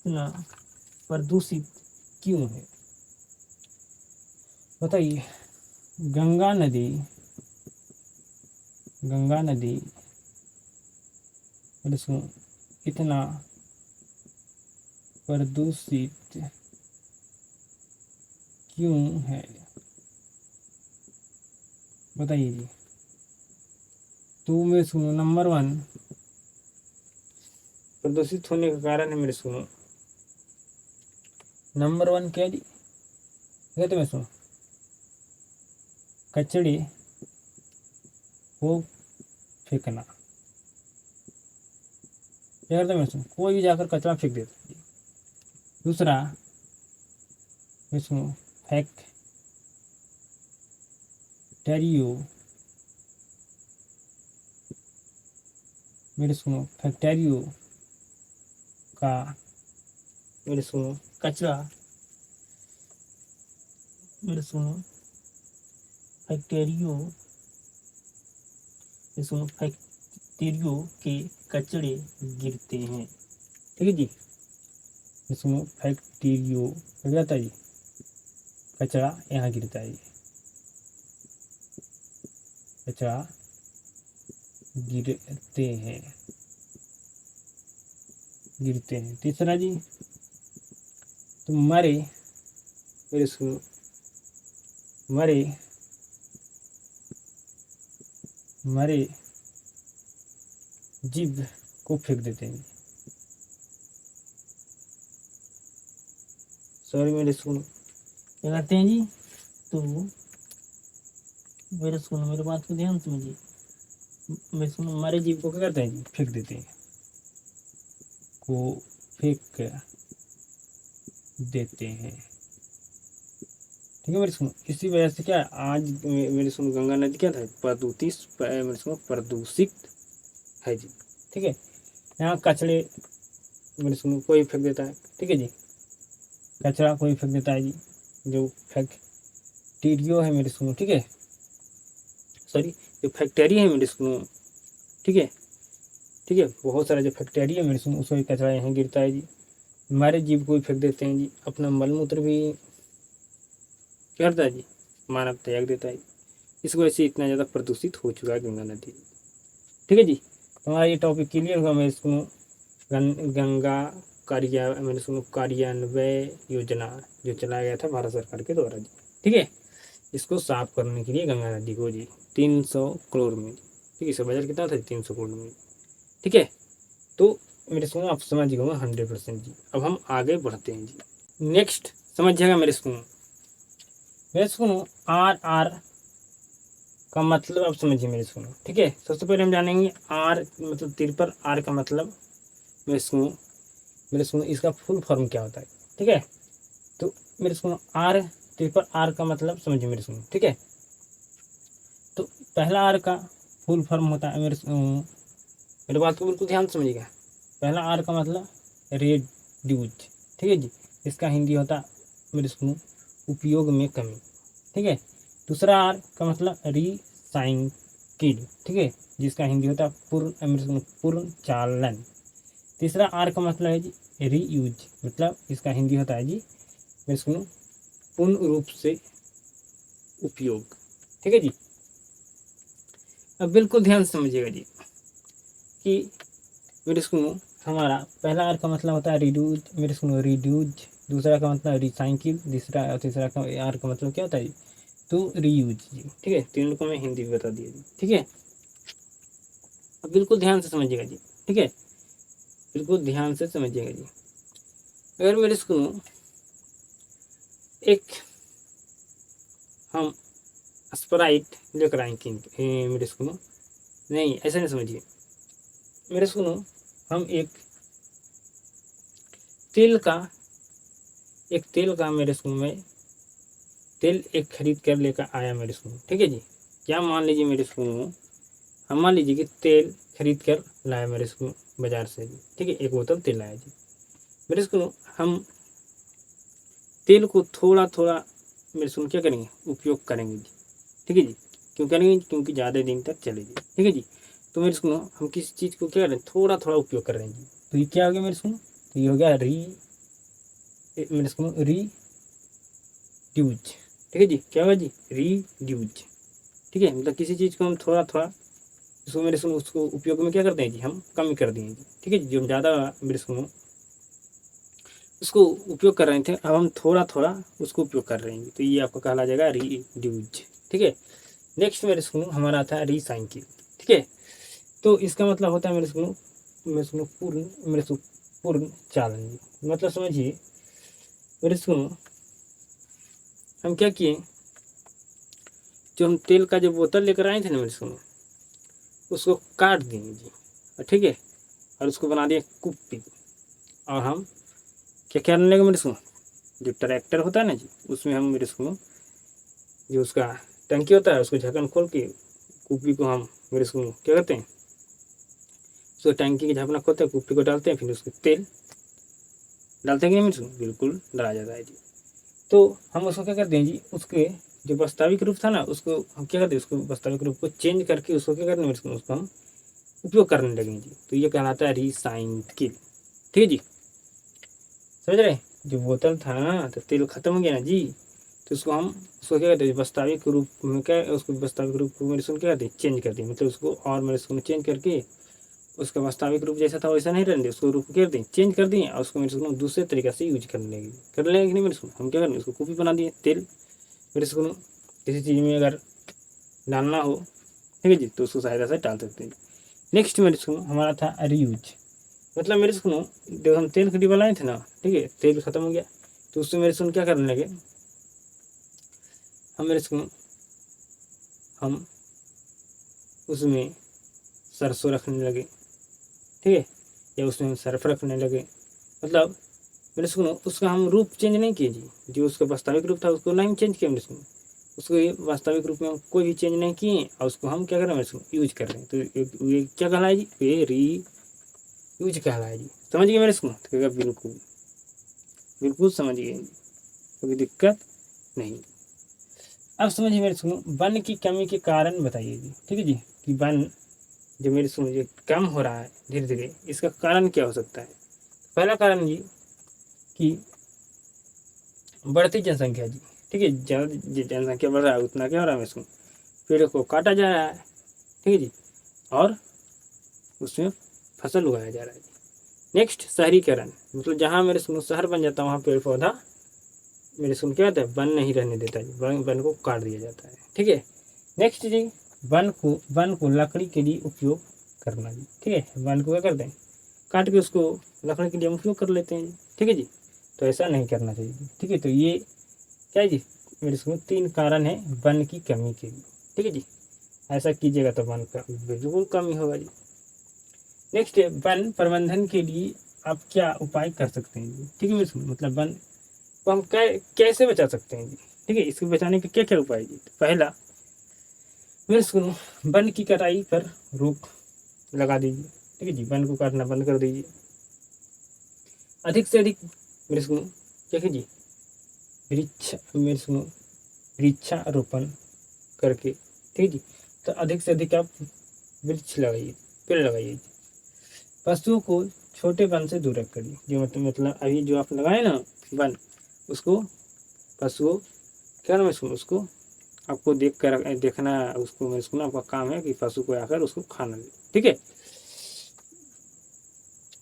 इतना प्रदूषित क्यों है, बताइए। गंगा नदी इतना प्रदूषित क्यों है, बताइए जी। तो मेरे सुनो, नंबर 1 प्रदूषित होने का कारण है मेरे सुनो, नंबर 1 क्या जी, कहते मैं सुनो, कचड़े को फेंकना। क्या करते मैं सुनो, कोई भी जाकर कचरा फेंक देता है। दूसरा मैं सुनो, फैक्टरियो, मेरे सुनो फैक्टरियो का, मेरे सुनो कचरा, मेरे सुनो फैक्टरियो, मेरे सुनो फैक्टरियो के कचड़े गिरते हैं। ठीक है जी, मेरे सुनो फैक्टरियो लग जाता है जी, कचरा यहाँ गिरता है, कचरा गिरते हैं। तीसरा जी, तो मरे, मेरे सुनो मरे जीव को फेंक देते हैं। सॉरी मेरे सुनो, क्या करते हैं जी, तो मेरे सुनो, मेरे बात को ध्यान समझिए, मेरे सुनो मरे जीव को क्या करते हैं जी, फेंक देते हैं, को फेंक देते हैं। ठीक है मेरे सुनो, इसी वजह से क्या आज मेरे सुनो गंगा नदी क्या था, मेरे सुनो प्रदूषित है जी। ठीक है, यहाँ कचड़े मेरे सुनो कोई फेंक देता है। ठीक है जी, कचरा कोई फेंक देता है जी, जो फैक्टीरियो है मेरे सुनो, ठीक है, सॉरी जो फैक्टरी है मेरे सुनो, ठीक है, बहुत सारा जो फैक्टरी है मेरे सुनो, उसका कचरा यहाँ गिरता है जी। हमारे जीव को फेंक देते हैं जी, अपना मलमूत्र भी क्या करता है जी, मानव त्याग देता है। इस वजह से इतना ज़्यादा प्रदूषित हो चुका है गंगा नदी। ठीक है जी, हमारा ये टॉपिक क्लियर हुआ। मैं इसको गंगा मैंने सुनो कार्यान्वयन योजना जो चलाया गया था भारत सरकार के द्वारा जी। ठीक है, इसको साफ करने के लिए गंगा नदी को जी 300 करोड़ में, ठीक है, इसका बजट कितना था, 300 करोड़ में। ठीक है, तो मेरे सुनो आप समझ गए 100% जी। अब हम आगे बढ़ते हैं जी, नेक्स्ट समझिएगा मेरे सुनो आर का मतलब आप समझिए मेरे सुनो। ठीक है, सबसे पहले हम जानेंगे आर मतलब तीर पर आर का मतलब, मेरे सुनो इसका फुल फॉर्म क्या होता है। ठीक है, तो मेरे सुनो आर तीर पर आर का मतलब समझिए मेरे सुनो। ठीक है, तो पहला आर का फुल फॉर्म होता है मेरे बात को बिल्कुल ध्यान समझिएगा। पहला आर का मतलब रेड्यूज, ठीक है जी, इसका हिंदी होता मेरे सुनो उपयोग में कमी। ठीक है, दूसरा आर का मतलब रिसाइकिल, ठीक है, जिसका हिंदी होता है पूर्ण चालन। तीसरा आर का मतलब है जी रीयूज, मतलब इसका हिंदी होता है जी मेरे सुनो पूर्ण रूप से उपयोग। ठीक है जी, अब बिल्कुल ध्यान से समझिएगा जी कि मेरे सुनो हमारा पहला आर का मतलब होता है रिड्यूज, मेरे सुनो रिड्यूज, दूसरा का मतलब रिसाइकिल, तीसरा का आर का मतलब क्या होता है, तो रीयूज जी। ठीक है, तीनों को मैं हिंदी में बता दिया जी। ठीक है, अब बिल्कुल ध्यान से समझिएगा जी। ठीक है, बिल्कुल ध्यान से समझिएगा जी। अगर मेरे सुनो एक हम स्प्राइट लेकर आएंगे मेरे सुनो, नहीं ऐसा नहीं समझिए मेरे सुनो, हम एक तेल का मेरे सुनो में तेल एक खरीद कर लेकर आया मेरे स्कूल, ठीक है जी। क्या मान लीजिए मेरे स्कूल, हम मान लीजिए कि तेल खरीद कर लाया मेरे स्कूल बाजार से जी, ठीक है, एक बोतल तेल लाया जी मेरे स्कूल। हम तेल को थोड़ा थोड़ा मेरे स्कूल क्या करेंगे, उपयोग करेंगे जी, ठीक है जी। क्यों करेंगे, क्योंकि ज़्यादा दिन तक चलेगी, ठीक है जी। तो मेरे स्कूल हम किसी चीज़ को क्या करें, थोड़ा थोड़ा उपयोग कर रहे हैं जी। तो ये क्या हो गया मेरे स्कूल, तो ये हो गया मेरे स्कूल रीड्यूज, ठीक है जी। क्या होगा जी, रीड्यूज, ठीक है। मतलब किसी चीज़ को हम थोड़ा थोड़ा उसको मेरे स्कूल उसको उपयोग में क्या करते हैं जी, हम कम कर दिए जी, ठीक है जी। जो ज़्यादा मेरे स्कूल उसको उपयोग कर रहे थे, अब हम थोड़ा थोड़ा उसको उपयोग कर रहे हैं, तो ये आपका कहला जाएगा रीड्यूज, ठीक है। नेक्स्ट मेरे स्कूल हमारा आता है रिसाइकिल, ठीक है। तो इसका मतलब होता है मेरे स्कूल पूर्ण चालन जी। मतलब समझिए मेरे स्कूल हम क्या किए, जो हम तेल का जो बोतल लेकर आए थे ना मेरे स्कूल, उसको काट दिए जी, ठीक है, और उसको बना दिए कुप्पी। और हम क्या करने लगे मेरे स्कूल, जो ट्रैक्टर होता है ना जी, उसमें हम मेरे स्कूल जो उसका टंकी होता है उसको ढक्कन खोल के कुप्पी को हम मेरे स्कूल क्या करते हैं, उसको टंकी की ढक्कन खोलते हैं, कुप्पी को डालते हैं, फिर उसको तेल डालते हैं कि नहीं मेरे स्कूल, बिल्कुल डाला जाता है जी। तो हम उसको क्या करते हैं जी, उसके जो वास्तविक रूप था ना उसको हम क्या करते हैं, उसको वास्तविक रूप को चेंज करके उसको क्या करते हैं मेरे स्कूल, उसको हम उपयोग करने लगे जी। तो ये कहलाता है रिसाइकिल, ठीक है जी। समझ रहे, जो बोतल था ना तो तेल खत्म हो गया ना जी, तो उसको क्या कहते हैं, वास्तविक रूप में क्या, उसको वास्तविक रूप को मेरे क्या कहते हैं, चेंज कर दिया। मतलब उसको और मेरे स्कूल में चेंज करके उसका वास्तविक रूप जैसा था वैसा नहीं रहने, उसको रूप क्या दें, चेंज कर दिए, और उसको मेरे स्कूल में दूसरे तरीके से यूज करने लगे, कर लेंगे कि नहीं मेरे स्कूल। हम क्या करेंगे, उसको कॉपी बना दिए तेल मेरे स्कूल में, किसी चीज़ में अगर डालना हो, ठीक है जी, तो उसको सहायता से डाल सकते हैं। नेक्स्ट मेरे स्कूल हमारा था रीयूज। मतलब मेरे स्कूल जब हम तेल का डिब्बा लाए थे ना, ठीक है, तेल खत्म हो गया, तो उससे मेरे स्कूल क्या करने लगे, हम मेरे स्कूल हम उसमें सरसों रखने लगे, ठीक है, या उसमें हम सर्फ रखने लगे। मतलब मेरे स्कूल उसका हम रूप चेंज नहीं किए जी, जो उसका वास्तविक रूप था उसको नहीं चेंज किया मेरे स्कूल, उसको ये वास्तविक रूप में हम कोई भी चेंज नहीं किए, और उसको हम क्या कर रहे हैं मेरे स्कूल यूज कर रहे हैं। तो ये क्या कहलाए जी, ये री यूज कहलाए जी। समझ गए मेरे स्कूल, तो बिल्कुल बिल्कुल समझ गए, कोई दिक्कत नहीं। अब समझिए मेरे स्कूल, वन की कमी के कारण बताइए जी, ठीक है जी, कि वन जो मेरे स्कूल ये कम हो रहा है धीरे धीरे, इसका कारण क्या हो सकता है। पहला कारण जी कि बढ़ती जनसंख्या जी, ठीक है, जनसंख्या बढ़ रहा है उतना क्या हो रहा है इसको, पेड़ को काटा जा रहा है, ठीक है जी, और उसमें फसल उगाया जा रहा है जी। नेक्स्ट शहरीकरण, मतलब जहाँ मेरे स्कूल शहर बन जाता है वहाँ पेड़ पौधा मेरे स्कूल क्या होता है, वन नहीं रहने देता जी, वन को काट दिया जाता है, ठीक है। नेक्स्ट जी, वन को लकड़ी के लिए उपयोग करना जी, ठीक है, वन को क्या करते हैं, काट के उसको लकड़ी के लिए हम उपयोग कर लेते हैं जी, ठीक है जी। तो ऐसा नहीं करना चाहिए, ठीक है। तो ये क्या है जी, मेरे स्कूल में 3 कारण है वन की कमी के लिए, ठीक है जी। ऐसा कीजिएगा तो वन का बिल्कुल कमी होगा जी। नेक्स्ट है वन प्रबंधन के लिए आप क्या उपाय कर सकते हैं जी, ठीक है मेरे स्कूल, मतलब वन को हम कैसे बचा सकते हैं जी, ठीक है, इसको बचाने के क्या क्या उपाय है जी। तो पहला मेरे स्कूल वन की कटाई पर रोक लगा दीजिए, ठीक है जी, वन को काटना बंद कर दीजिए। अधिक से अधिक मेरे स्कूल क्या कीजिए, वृक्षारोपण करके, ठीक है जी। तो अधिक से अधिक आप वृक्ष लगाइए, पेड़ लगाइए। पशुओं को छोटे वन से दूर करिए, जो मतलब अभी जो आप लगाए ना वन, उसको पशुओं क्या नाम है उसको आपको देखना, उसको मेरे स्कूल आपका काम है कि पशु को आकर उसको खाना दे, ठीक है।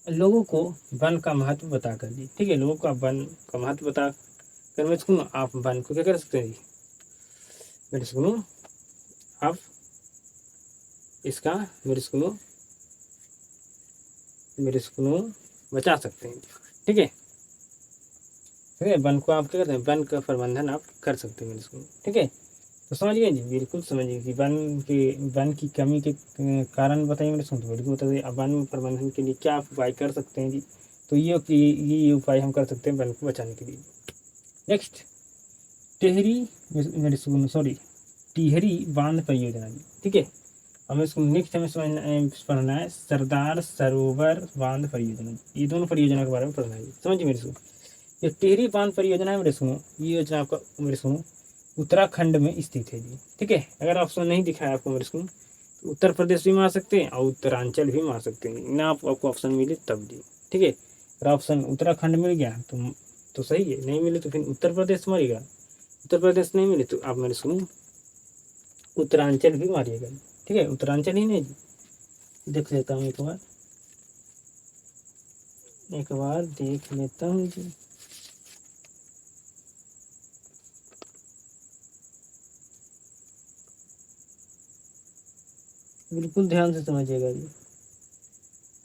लोगों को वन का महत्व बता कर दी, ठीक है, लोगों को आप वन का महत्व बता कर मेरे स्कूल आप वन को क्या कर सकते हैं मेरे स्कूल, आप इसका मेरे स्कूल बचा सकते हैं, ठीक है। ठीक है, वन को आप क्या करते हैं, वन का प्रबंधन आप कर सकते हैं मेरे स्कूल, ठीक है। तो समझ गए जी, बिल्कुल समझिए कि वन की कमी के कारण बताइए मेरे स्कूल, तो बिल्कुल बताइए अब वन प्रबंधन के लिए क्या आप उपाय कर सकते हैं जी। तो ये उपाय हम कर सकते हैं वन को बचाने के लिए। नेक्स्ट टेहरी मेरे सुनो सॉरी टिहरी बांध परियोजना जी। ठीक है, हमें इसको नेक्स्ट हमें पढ़ना है सरदार सरोवर बांध परियोजना। ये दोनों परियोजना के बारे में पढ़ना है, समझिए मेरे सुनो। ये टिहरी बांध परियोजना है मेरे सुनो, ये योजना आपका मेरे सुनो उत्तराखंड में स्थित है जी। ठीक है, अगर ऑप्शन नहीं दिखा है आपको मेरे सुनो तो उत्तर प्रदेश भी मार सकते हैं और उत्तरांचल भी मार सकते हैं ना, आपको ऑप्शन मिले तब जी। ठीक है, अगर ऑप्शन उत्तराखंड मिल गया तो सही है, नहीं मिले तो फिर उत्तर प्रदेश मारिएगा, उत्तर प्रदेश नहीं मिले तो आप मेरे सुनो उत्तरांचल भी मारिएगा। ठीक है, उत्तरांचल ही नहीं जी, देख लेता हूँ एक बार देख लेता हूँ जी। बिल्कुल ध्यान से समझिएगा जी,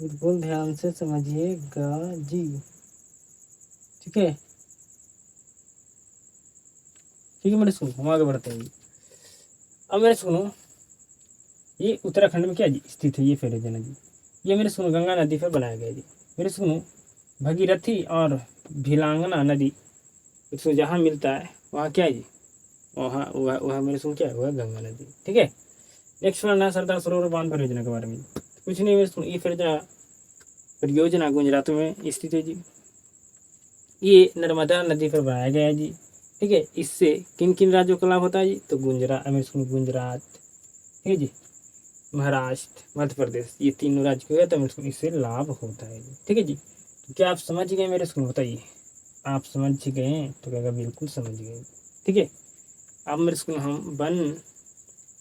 बिल्कुल ध्यान से समझिएगा जी। ठीक है, ठीक है मेरे सुनो, हम आगे बढ़ते हैं। अब मेरे सुनो ये उत्तराखंड में क्या जी स्थित है ये परियोजना जी, ये मेरे सुनो गंगा नदी पर बनाया गया जी। मेरे सुनो भगीरथी और भिलांगना नदी इसको जहाँ मिलता है वहाँ क्या है जी, वहाँ वह वह मेरे सुनो क्या है, वह गंगा नदी। ठीक है, नेक्स्ट पढ़ना सरदार सरोवर बांध परियोजना के बारे में। कुछ नहीं मेरे सुनो, ये परियोजना गुजरात में स्थित है जी। ये नर्मदा नदी पर बनाया गया है जी। ठीक है, इससे किन किन राज्यों का लाभ होता है जी, तो गुजरात, ठीक है जी, महाराष्ट्र, मध्य प्रदेश, ये तीनों राज्य को तो मेरे इससे लाभ होता है जी। ठीक है जी, तो क्या आप समझ गए मेरे स्कूल, बताइए आप समझ गए तो क्या बिल्कुल समझ गए। ठीक है, अब मेरे स्कूल हम वन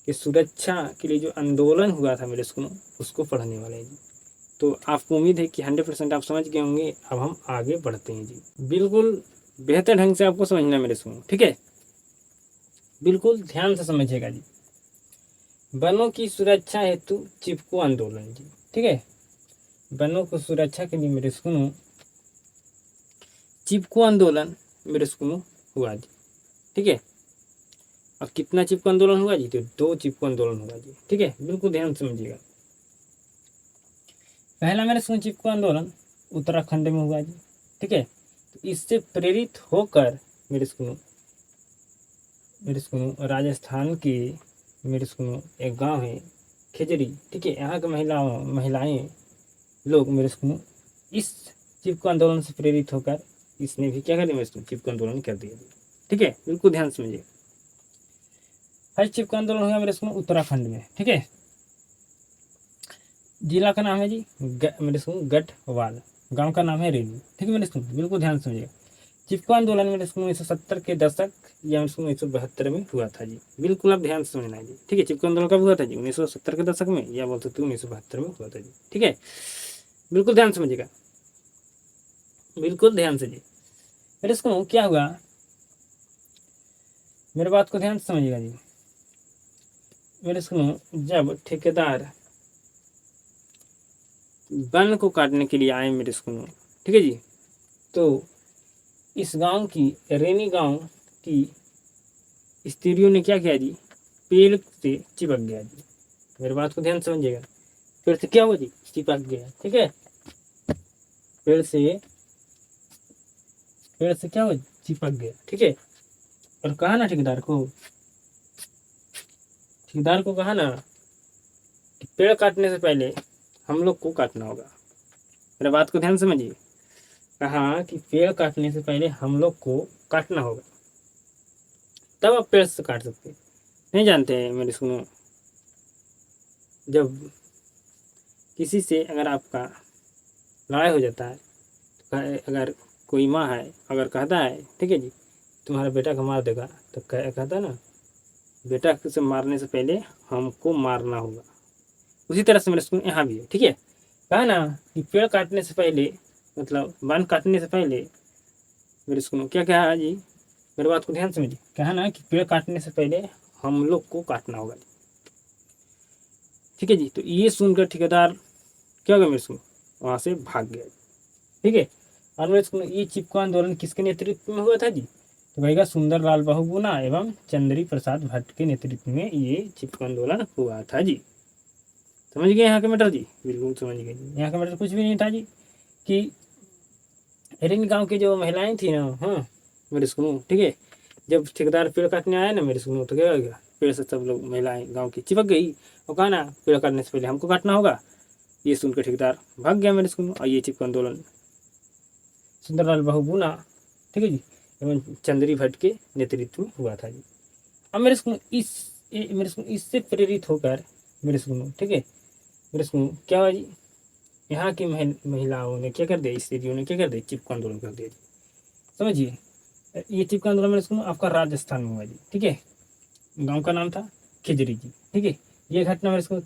की सुरक्षा के लिए जो आंदोलन हुआ था मेरे स्कूल उसको पढ़ने वाले हैं जी। तो आपको उम्मीद है कि 100% आप समझ गए होंगे। अब हम आगे बढ़ते हैं जी, बिल्कुल बेहतर ढंग से आपको समझना मेरे स्कूल। ठीक है, बिल्कुल ध्यान से समझिएगा जी। वनों की सुरक्षा हेतु चिपको आंदोलन जी। ठीक है, वनों को सुरक्षा के लिए मेरे सुनो चिपको आंदोलन मेरे सुनो हुआ जी। ठीक है, और कितना चिपको आंदोलन हुआ जी, तो 2 चिपको आंदोलन हुआ जी। ठीक है, बिल्कुल ध्यान से समझिएगा। पहला मेरे सुनो चिपको आंदोलन उत्तराखंड में हुआ जी। ठीक है, तो इससे प्रेरित होकर मेरे सुनो राजस्थान के मेरे सुनो एक गांव है खिजरी। ठीक है, यहाँ के महिलाएं लोग मेरे सुनो इस चिपको आंदोलन से प्रेरित होकर इसने भी क्या कर दिया मेरे सुनो चिपको आंदोलन कर दिया। ठीक है, बिल्कुल ध्यान समझिए। फर्स्ट चिपको आंदोलन हुआ मेरे सुनो उत्तराखंड में। ठीक है, जिला का नाम है जी मेरे सुनो गढ़वाल, गांव का नाम है रेली। ठीक है मेरे सुनो, बिल्कुल ध्यान समझिए। चिपको आंदोलन मेरे सुनो 1970 के दशक या 1972 में हुआ था जी। बिल्कुल आप ध्यान से समझना है जी। ठीक है, चिपको आंदोलन कब हुआ था जी, 1970 के दशक में, या बोल सकते 1972 में हुआ था जी। ठीक है, बिल्कुल ध्यान समझिएगा, बिल्कुल ध्यान से जी। मेरे सुनो क्या हुआ, मेरे बात को ध्यान से समझिएगा जी। मेरे सुनो जब ठेकेदार वन को काटने के लिए आए मेरे सुनो, ठीक है जी, तो इस गांव की रेनी गांव की स्त्रियों ने क्या किया जी, पेड़ से चिपक गया जी। मेरी बात को ध्यान से समझिएगा, पेड़ से क्या हुआ जी, चिपक गया। ठीक है, पेड़ से क्या हुआ, चिपक गया। ठीक है, और कहा ना ठेकेदार को कहा ना कि पेड़ काटने से पहले हम लोग को काटना होगा। मेरे बात को ध्यान समझिए, कहा कि पेड़ काटने से पहले हम लोग को काटना होगा, तब आप पेड़ से काट सकते हैं। नहीं जानते हैं मेरे सुनो, जब किसी से अगर आपका लड़ाई हो जाता है तो अगर कोई माँ है अगर कहता है ठीक है जी तुम्हारा बेटा को मार देगा, तो कहता है ना बेटा से मारने से पहले हमको मारना होगा। उसी तरह से मेरे स्कूल यहाँ भी है। ठीक है, कहा ना कि पेड़ काटने से पहले मतलब वन काटने से पहले मेरे स्कूल क्या कहा है जी, मेरे बात को ध्यान समझिए। कहा ना कि पेड़ काटने से पहले हम लोग को काटना होगा। ठीक है जी, तो ये सुनकर ठेकेदार क्या होगा मेरे स्कूल वहाँ से भाग गया। ठीक है, और मेरे स्कूल ये चिपको आंदोलन किसके नेतृत्व में हुआ था जी, तो कहेगा सुंदर लाल बहुगुणा एवं चंद्री प्रसाद भट्ट के नेतृत्व में ये चिपको आंदोलन हुआ था जी। समझ गए यहाँ के मैटर जी, बिल्कुल समझ गए जी। यहाँ का मैटर कुछ भी नहीं था जी कि रेनी गांव की जो महिलाएं थी ना, हाँ मेरे सुनो, ठीक है, जब ठेकेदार पेड़ काटने आया ना मेरे स्कूल, तो क्या हो गया, पेड़ से सब लोग महिलाएं गांव की चिपक गई और कहा ना पेड़ काटने से पहले हमको काटना होगा। ये सुनकर ठेकेदार भाग गया मेरे स्कूल में, और ये चिपको आंदोलन सुंदरलाल बहुगुणा, ठीक है जी, एवं चंद्री भट्ट के नेतृत्व में हुआ था जी। अब मेरे स्कूल मेरे स्कूल इससे प्रेरित होकर मेरे स्कूल, ठीक है, मेरे स्कूल क्या हुआ जी, यहाँ की महिलाओं ने क्या कर दिया, स्त्रियों ने क्या कर दिया, चिपको आंदोलन कर दिया जी। समझिए, ये चिपको आंदोलन मेरे स्कूल आपका राजस्थान में हुआ जी, ठीक है। गांव का नाम था खिजरी जी, ठीक है। ये घटना मेरे स्कूल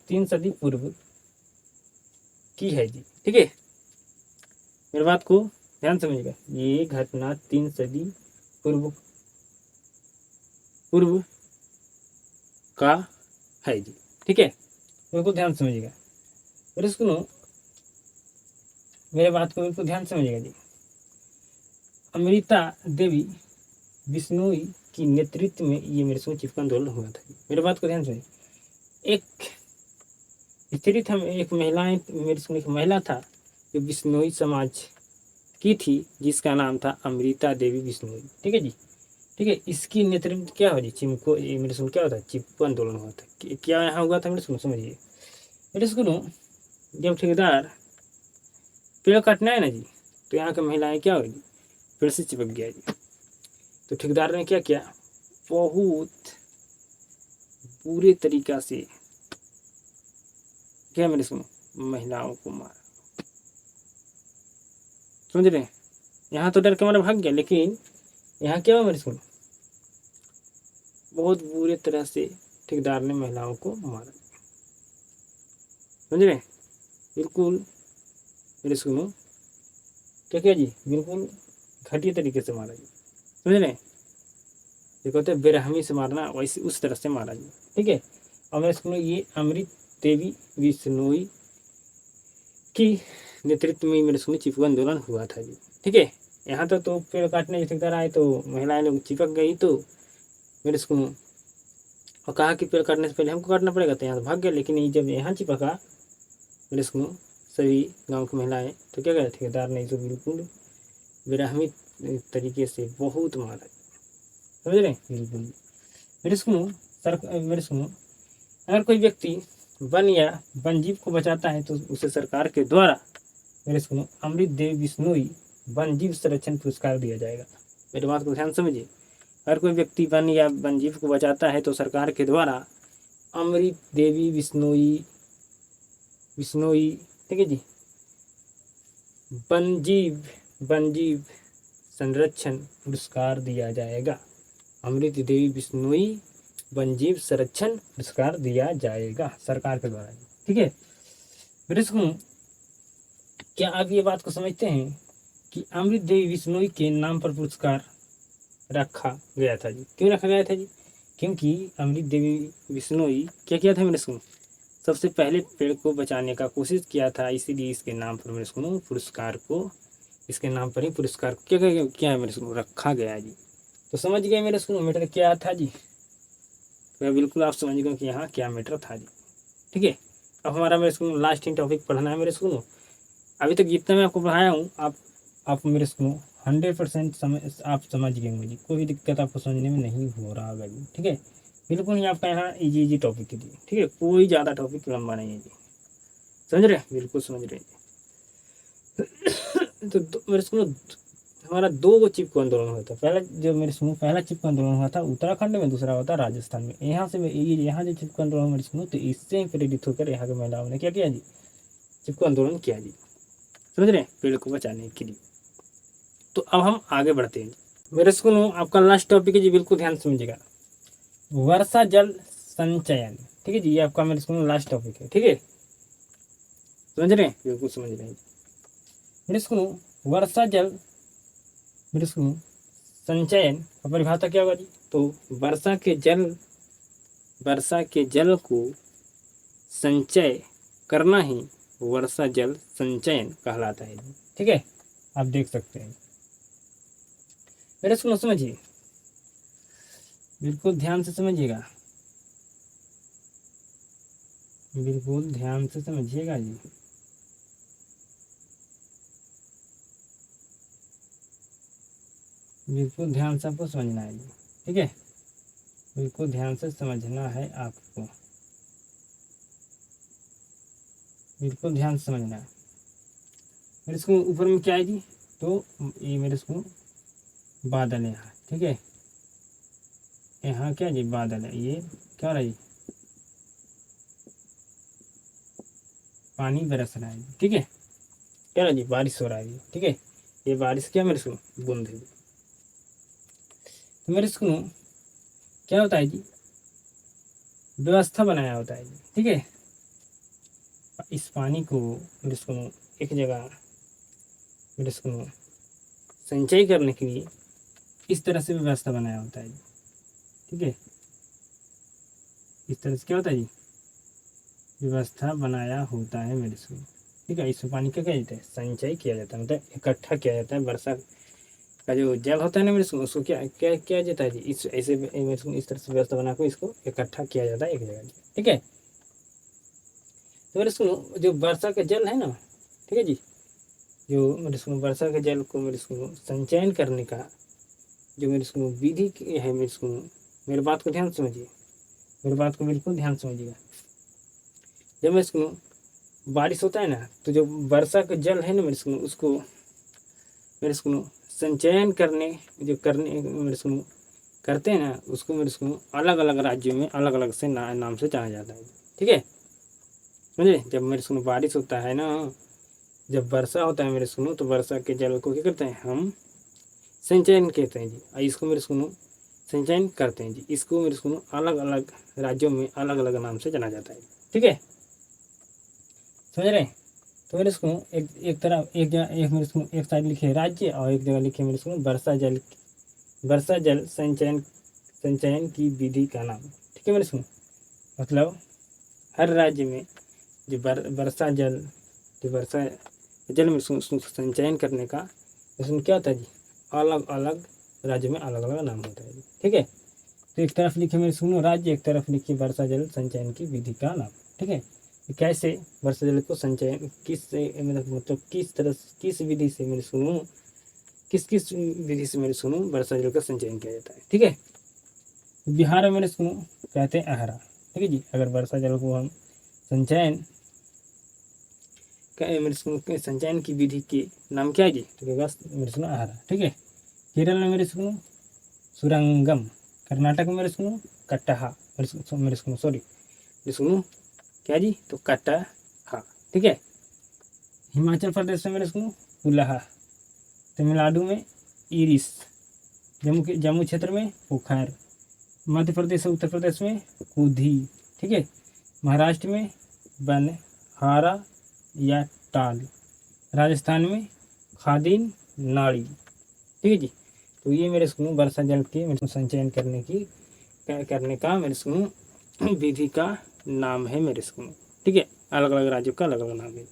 3 सदी पूर्व की है जी, ठीक है। मेरी बात को ध्यान समझिएगा, ये घटना 3 सदी पूर्व पूर्व का है जी, ठीक है। बिल्कुल ध्यान समझिएगा मेरे सुनो, मेरे बात को बिल्कुल ध्यान समझिएगा जी। अमृता देवी बिश्नोई की नेतृत्व में ये मेरे सुनो चिपको आंदोलन हुआ था। मेरे बात को ध्यान समझिए, एक स्त्री था, एक महिलाएं, मेरे सुनो एक महिला था जो बिश्नोई समाज की थी, जिसका नाम था अमृता देवी बिश्नोई, ठीक है जी, ठीक है। इसकी नेतृत्व क्या हो जी, चिपको, मेरे सुनो क्या होता है, चिपको आंदोलन हुआ था। क्या यहाँ हुआ था मेरे सुनो, समझिए मेरे सुनो, जब ठेकेदार पेड़ काटना है ना जी, तो यहाँ की महिलाएं क्या होगी, पेड़ से चिपक गया जी। तो ठेकेदार ने क्या किया, बहुत बुरे तरीका से क्या मेरे सुनो महिलाओं को मारा, समझ रहे हैं। यहाँ तो डर के मारे भाग गया, लेकिन यहाँ क्या हुआ मेरे सुनो, बहुत बुरे तरह से ठेकेदार ने महिलाओं को मारा, समझ रहे हैं। बिल्कुल मेरे सुनो क्या किया जी, बिल्कुल घटिया तरीके से मारा जी, समझ रहे हैं। ये कहते हैं बेरहमी से मारना, वैसे उस तरह से मारा जी, ठीक है। और मेरे स्कूल में ये अमृत देवी बिश्नोई की नेतृत्व में मेरे स्कूल में चिपको आंदोलन हुआ था जी, ठीक है। यहाँ तो पेड़ काटने ठेकेदार आए तो महिलाएं लोग चिपक गई, तो मेरे स्कूल में और कहा कि पेड़ काटने से पहले हमको काटना पड़ेगा, तो यहाँ से भाग गया। लेकिन ये जब यहाँ चिपका मेरे स्कूल में सभी गाँव की महिलाएं, तो क्या करा ठेकेदार ने इसे बिल्कुल बेरहमी तरीके से बहुत मारा, समझ रहे हैं। बिल्कुल मेरे सुनो सर, मेरे सुनो, अगर कोई व्यक्ति वन या वन जीव को बचाता है तो उसे सरकार के द्वारा मेरे सुनो अमृत देवी बिश्नोई वन जीव संरक्षण पुरस्कार दिया जाएगा। मेरी बात को ध्यान समझिए, अगर कोई व्यक्ति वन या वन जीव को बचाता है तो सरकार के द्वारा अमृत देवी बिश्नोई बिश्नोई, ठीक है जी, वन जीव संरक्षण पुरस्कार दिया जाएगा। अमृत देवी बिश्नोई वनजीव संरक्षण पुरस्कार दिया जाएगा सरकार के द्वारा, ठीक है। मेरे क्या आप ये बात को समझते हैं कि अमृत देवी बिश्नोई के नाम पर पुरस्कार रखा गया था जी? क्यों रखा गया था जी? क्योंकि अमृत देवी बिश्नोई क्या किया था मेरे स्कूल, सबसे पहले पेड़ को बचाने का कोशिश किया था, इसीलिए इसके नाम पर मेरे स्कूल पुरस्कार को, इसके नाम पर ही पुरस्कार को क्या है मेरे स्कूल रखा गया जी। तो समझ गए मेरे स्कूल मैटर क्या था जी, तो बिल्कुल आप समझ गए कि यहाँ क्या मैटर था जी, ठीक है। अब हमारा मेरे स्कूल लास्ट टॉपिक पढ़ना है मेरे स्कूल। अभी तक जितना मैं आपको पढ़ाया हूँ आप मेरे स्कूल 100% आप समझ गए होंगे जी, कोई दिक्कत आपको समझने में नहीं हो रहा होगा जी, ठीक है। बिल्कुल ही आपका यहाँ इजी टॉपिक है जी, ठीक है, कोई ज़्यादा टॉपिक लंबा नहीं है जी, समझ रहे, बिल्कुल समझ रहे हैं। तो मेरे स्कूल हमारा 2 चिपको आंदोलन हुआ था। पहला जो मेरे स्कूल पहला चिपको आंदोलन हुआ था उत्तराखंड में, दूसरा हुआ था राजस्थान में। यहाँ से यहाँ जो चिपको आंदोलन मेरे स्कूल, तो इससे प्रेरित होकर यहाँ के महिलाओं ने क्या किया जी, चिपको आंदोलन किया जी, समझ रहे हैं, पेड़ को बचाने के लिए। तो अब हम आगे बढ़ते हैं मेरे स्कूल। आपका लास्ट टॉपिक है जी, बिल्कुल ध्यान समझिएगा, वर्षा जल संचयन, ठीक है जी, ये आपका मेरे स्कूल लास्ट टॉपिक है, ठीक है, समझ रहे हैं, बिल्कुल समझ रहे हैं मेरे स्कूल। वर्षा जल मेरे स्कूल संचयन का परिभाषा क्या होगा जी, तो वर्षा के जल को संचय करना ही वर्षा जल संचयन कहलाता है जी, ठीक है, आप देख सकते हैं मेरे स्कूल। समझिए, बिल्कुल ध्यान से समझिएगा, बिल्कुल ध्यान से समझिएगा जी। बिल्कुल ध्यान से आपको समझना है जी, ठीक है, बिल्कुल ध्यान से समझना है आपको, बिल्कुल ध्यान से समझना है। मेरे इसको ऊपर में क्या है जी, तो ये मेरे इसको बादल है यहाँ, ठीक है, यहाँ क्या जी बादल है, ये क्या हो रहा है जी, पानी बरस रहा है, ठीक है, क्या हो रहा है जी, बारिश हो रहा है, ठीक है, ये बारिश क्या मेरे इसको बूंद है। तो मेरे इसको क्या होता है जी, व्यवस्था बनाया होता है जी, ठीक है, इस पानी को मेरे इसको एक जगह मेरे इसको संचय करने के लिए इस तरह से व्यवस्था बनाया होता है जी, ठीक है, इस तरह से क्या होता है जी, व्यवस्था बनाया होता है मेरे इसको, ठीक है, इसमें पानी का क्या जाता है, संचय किया जाता है, मतलब इकट्ठा किया जाता है, वर्षा का जो जल होता है ना मेरे इसको, उसको क्या क्या किया जाता है जी, इस ऐसे मेरे को इस तरह से व्यवस्था बनाकर इसको इकट्ठा किया जाता है एक जगह, ठीक है। तो मेरे इसको जो वर्षा का जल है ना, ठीक है जी, जो मेरे इसको वर्षा के जल को मेरे इसको संचयन करने का जो मेरे इसको विधि है, मेरे इसको मेरे बात को ध्यान समझिए, मेरे बात को बिल्कुल ध्यान समझिएगा। जब मेरे इसको बारिश होता है ना, तो जो वर्षा का जल है ना मेरे इसको, उसको मेरे इसको संचयन करने जो करने मेरे इसको करते हैं ना, उसको मेरे इसको अलग अलग राज्यों में अलग अलग से नाम से जाना जाता है, ठीक है, समझे। जब मेरे इसको बारिश होता है ना, जब वर्षा होता है मेरे सुनो, तो वर्षा के जल को क्या करते हैं हम, संचयन कहते हैं जी, और इसको मेरे सुनो संचयन करते हैं जी, इसको मेरे सुनो अलग अलग राज्यों में अलग अलग नाम से जाना जाता है, ठीक है, समझ रहे हैं। तो मेरे सुनो एक तरफ एक जगह एक मेरे सुनो एक साइड लिखे राज्य और एक जगह लिखे मेरे सुनो वर्षा जल संचयन की विधि का नाम, ठीक है मेरे सुनो, मतलब हर राज्य में जो वर्षा जल जो वर्षा जल में संचयन करने का इसमें क्या होता है जी, अलग अलग राज्य में अलग अलग नाम होता है जी, ठीक है। तो एक तरफ लिखे मेरे सुनो राज्य, एक तरफ लिखिए वर्षा जल संचयन की विधि का नाम, ठीक है। कैसे वर्षा जल को संचयन किस मतलब किस तरह किस विधि से मेरे सुनो किस विधि से मेरे सुनो वर्षा जल का संचयन किया जाता है, ठीक है। बिहार में मेरे सुनो कहते हैं अहरा, ठीक है जी। अगर वर्षा जल को हम संचयन मेरे संचयन की विधि के नाम क्या है जी, तो मेरे सुनो आहारा, ठीक है। केरल में मेरे सुनो सुरंगम, कर्नाटक में मेरे सुनो कट्टहा, मेरे सुनो सॉरी मेरे सुनो क्या जी, तो कट्टहा, ठीक है। हिमाचल प्रदेश में मेरे सुनो उल्लाहा, तमिलनाडु में इरिस, जम्मू क्षेत्र में पोखर, मध्य प्रदेश और उत्तर प्रदेश में कुधी, ठीक है। महाराष्ट्र में बनहारा या टाल, राजस्थान में खादिन नाड़ी, ठीक है जी। तो ये मेरे स्कूल वर्षा जल के मेरे संचयन करने का मेरे स्कूल विधि का नाम है मेरे स्कूल, ठीक है। अलग अलग राज्यों का अलग अलग नाम है।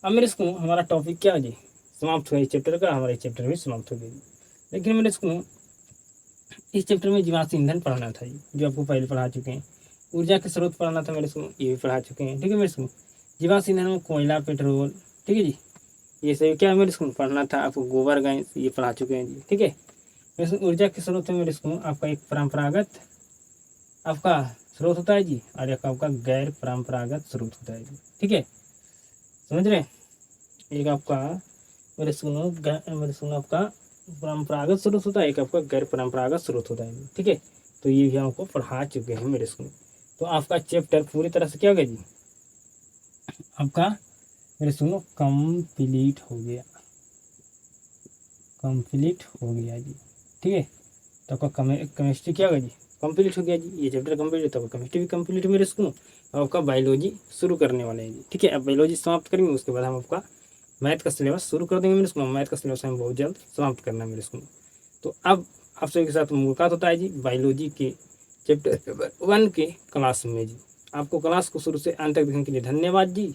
अब मेरे स्कूल हमारा टॉपिक क्या है जी, समाप्त हुआ इस चैप्टर का, हमारा चैप्टर भी समाप्त हो गया जी। लेकिन मेरे स्कूल इस चैप्टर में जीवाश्म ईंधन पढ़ना था जी, जो आपको पहले पढ़ा चुके हैं। ऊर्जा के स्रोत पढ़ना था मेरे स्कूल, ये भी पढ़ा चुके हैं, ठीक है मेरे स्कूल। जीवाश्म ईंधन में कोयला, पेट्रोल, ठीक है जी, ये सभी क्या मेरे स्कूल पढ़ना था आपको। गोबर गैस ये पढ़ा चुके हैं जी, ठीक है। मेरे ऊर्जा के स्रोत में मेरे स्कूल आपका एक परंपरागत आपका स्रोत होता है जी, और एक आपका गैर परंपरागत स्रोत होता है जी, ठीक है, समझ रहे हैं। एक आपका मेरे स्कूल आपका परंपरागत स्रोत होता है, एक आपका गैर परंपरागत स्रोत होता है, ठीक है। तो ये भी आपको पढ़ा चुके हैं मेरे स्कूल। तो आपका चैप्टर पूरी तरह से क्या हो गया जी, आपका मेरे सुनो कंप्लीट हो गया, कंप्लीट हो गया जी, ठीक है। तो आपका केमिस्ट्री क्या होगा जी, कंप्लीट हो गया जी, ये चैप्टर कंप्लीट है, तो आपका केमिस्ट्री भी कंप्लीट है मेरे स्कूल। और आपका बायोलॉजी शुरू करने वाले हैं जी, ठीक है। अब बायोलॉजी समाप्त करेंगे, उसके बाद हम आपका मैथ का सिलेबस शुरू कर देंगे मेरे स्कूल। मैथ का सिलेबस हमें बहुत जल्द समाप्त करना है मेरे स्कूल। तो अब आप सभी के साथ मुलाकात होता है जी बायोलॉजी के चैप्टर 1 के क्लास में जी। आपको क्लास को शुरू से अंत तक देखने के लिए धन्यवाद जी।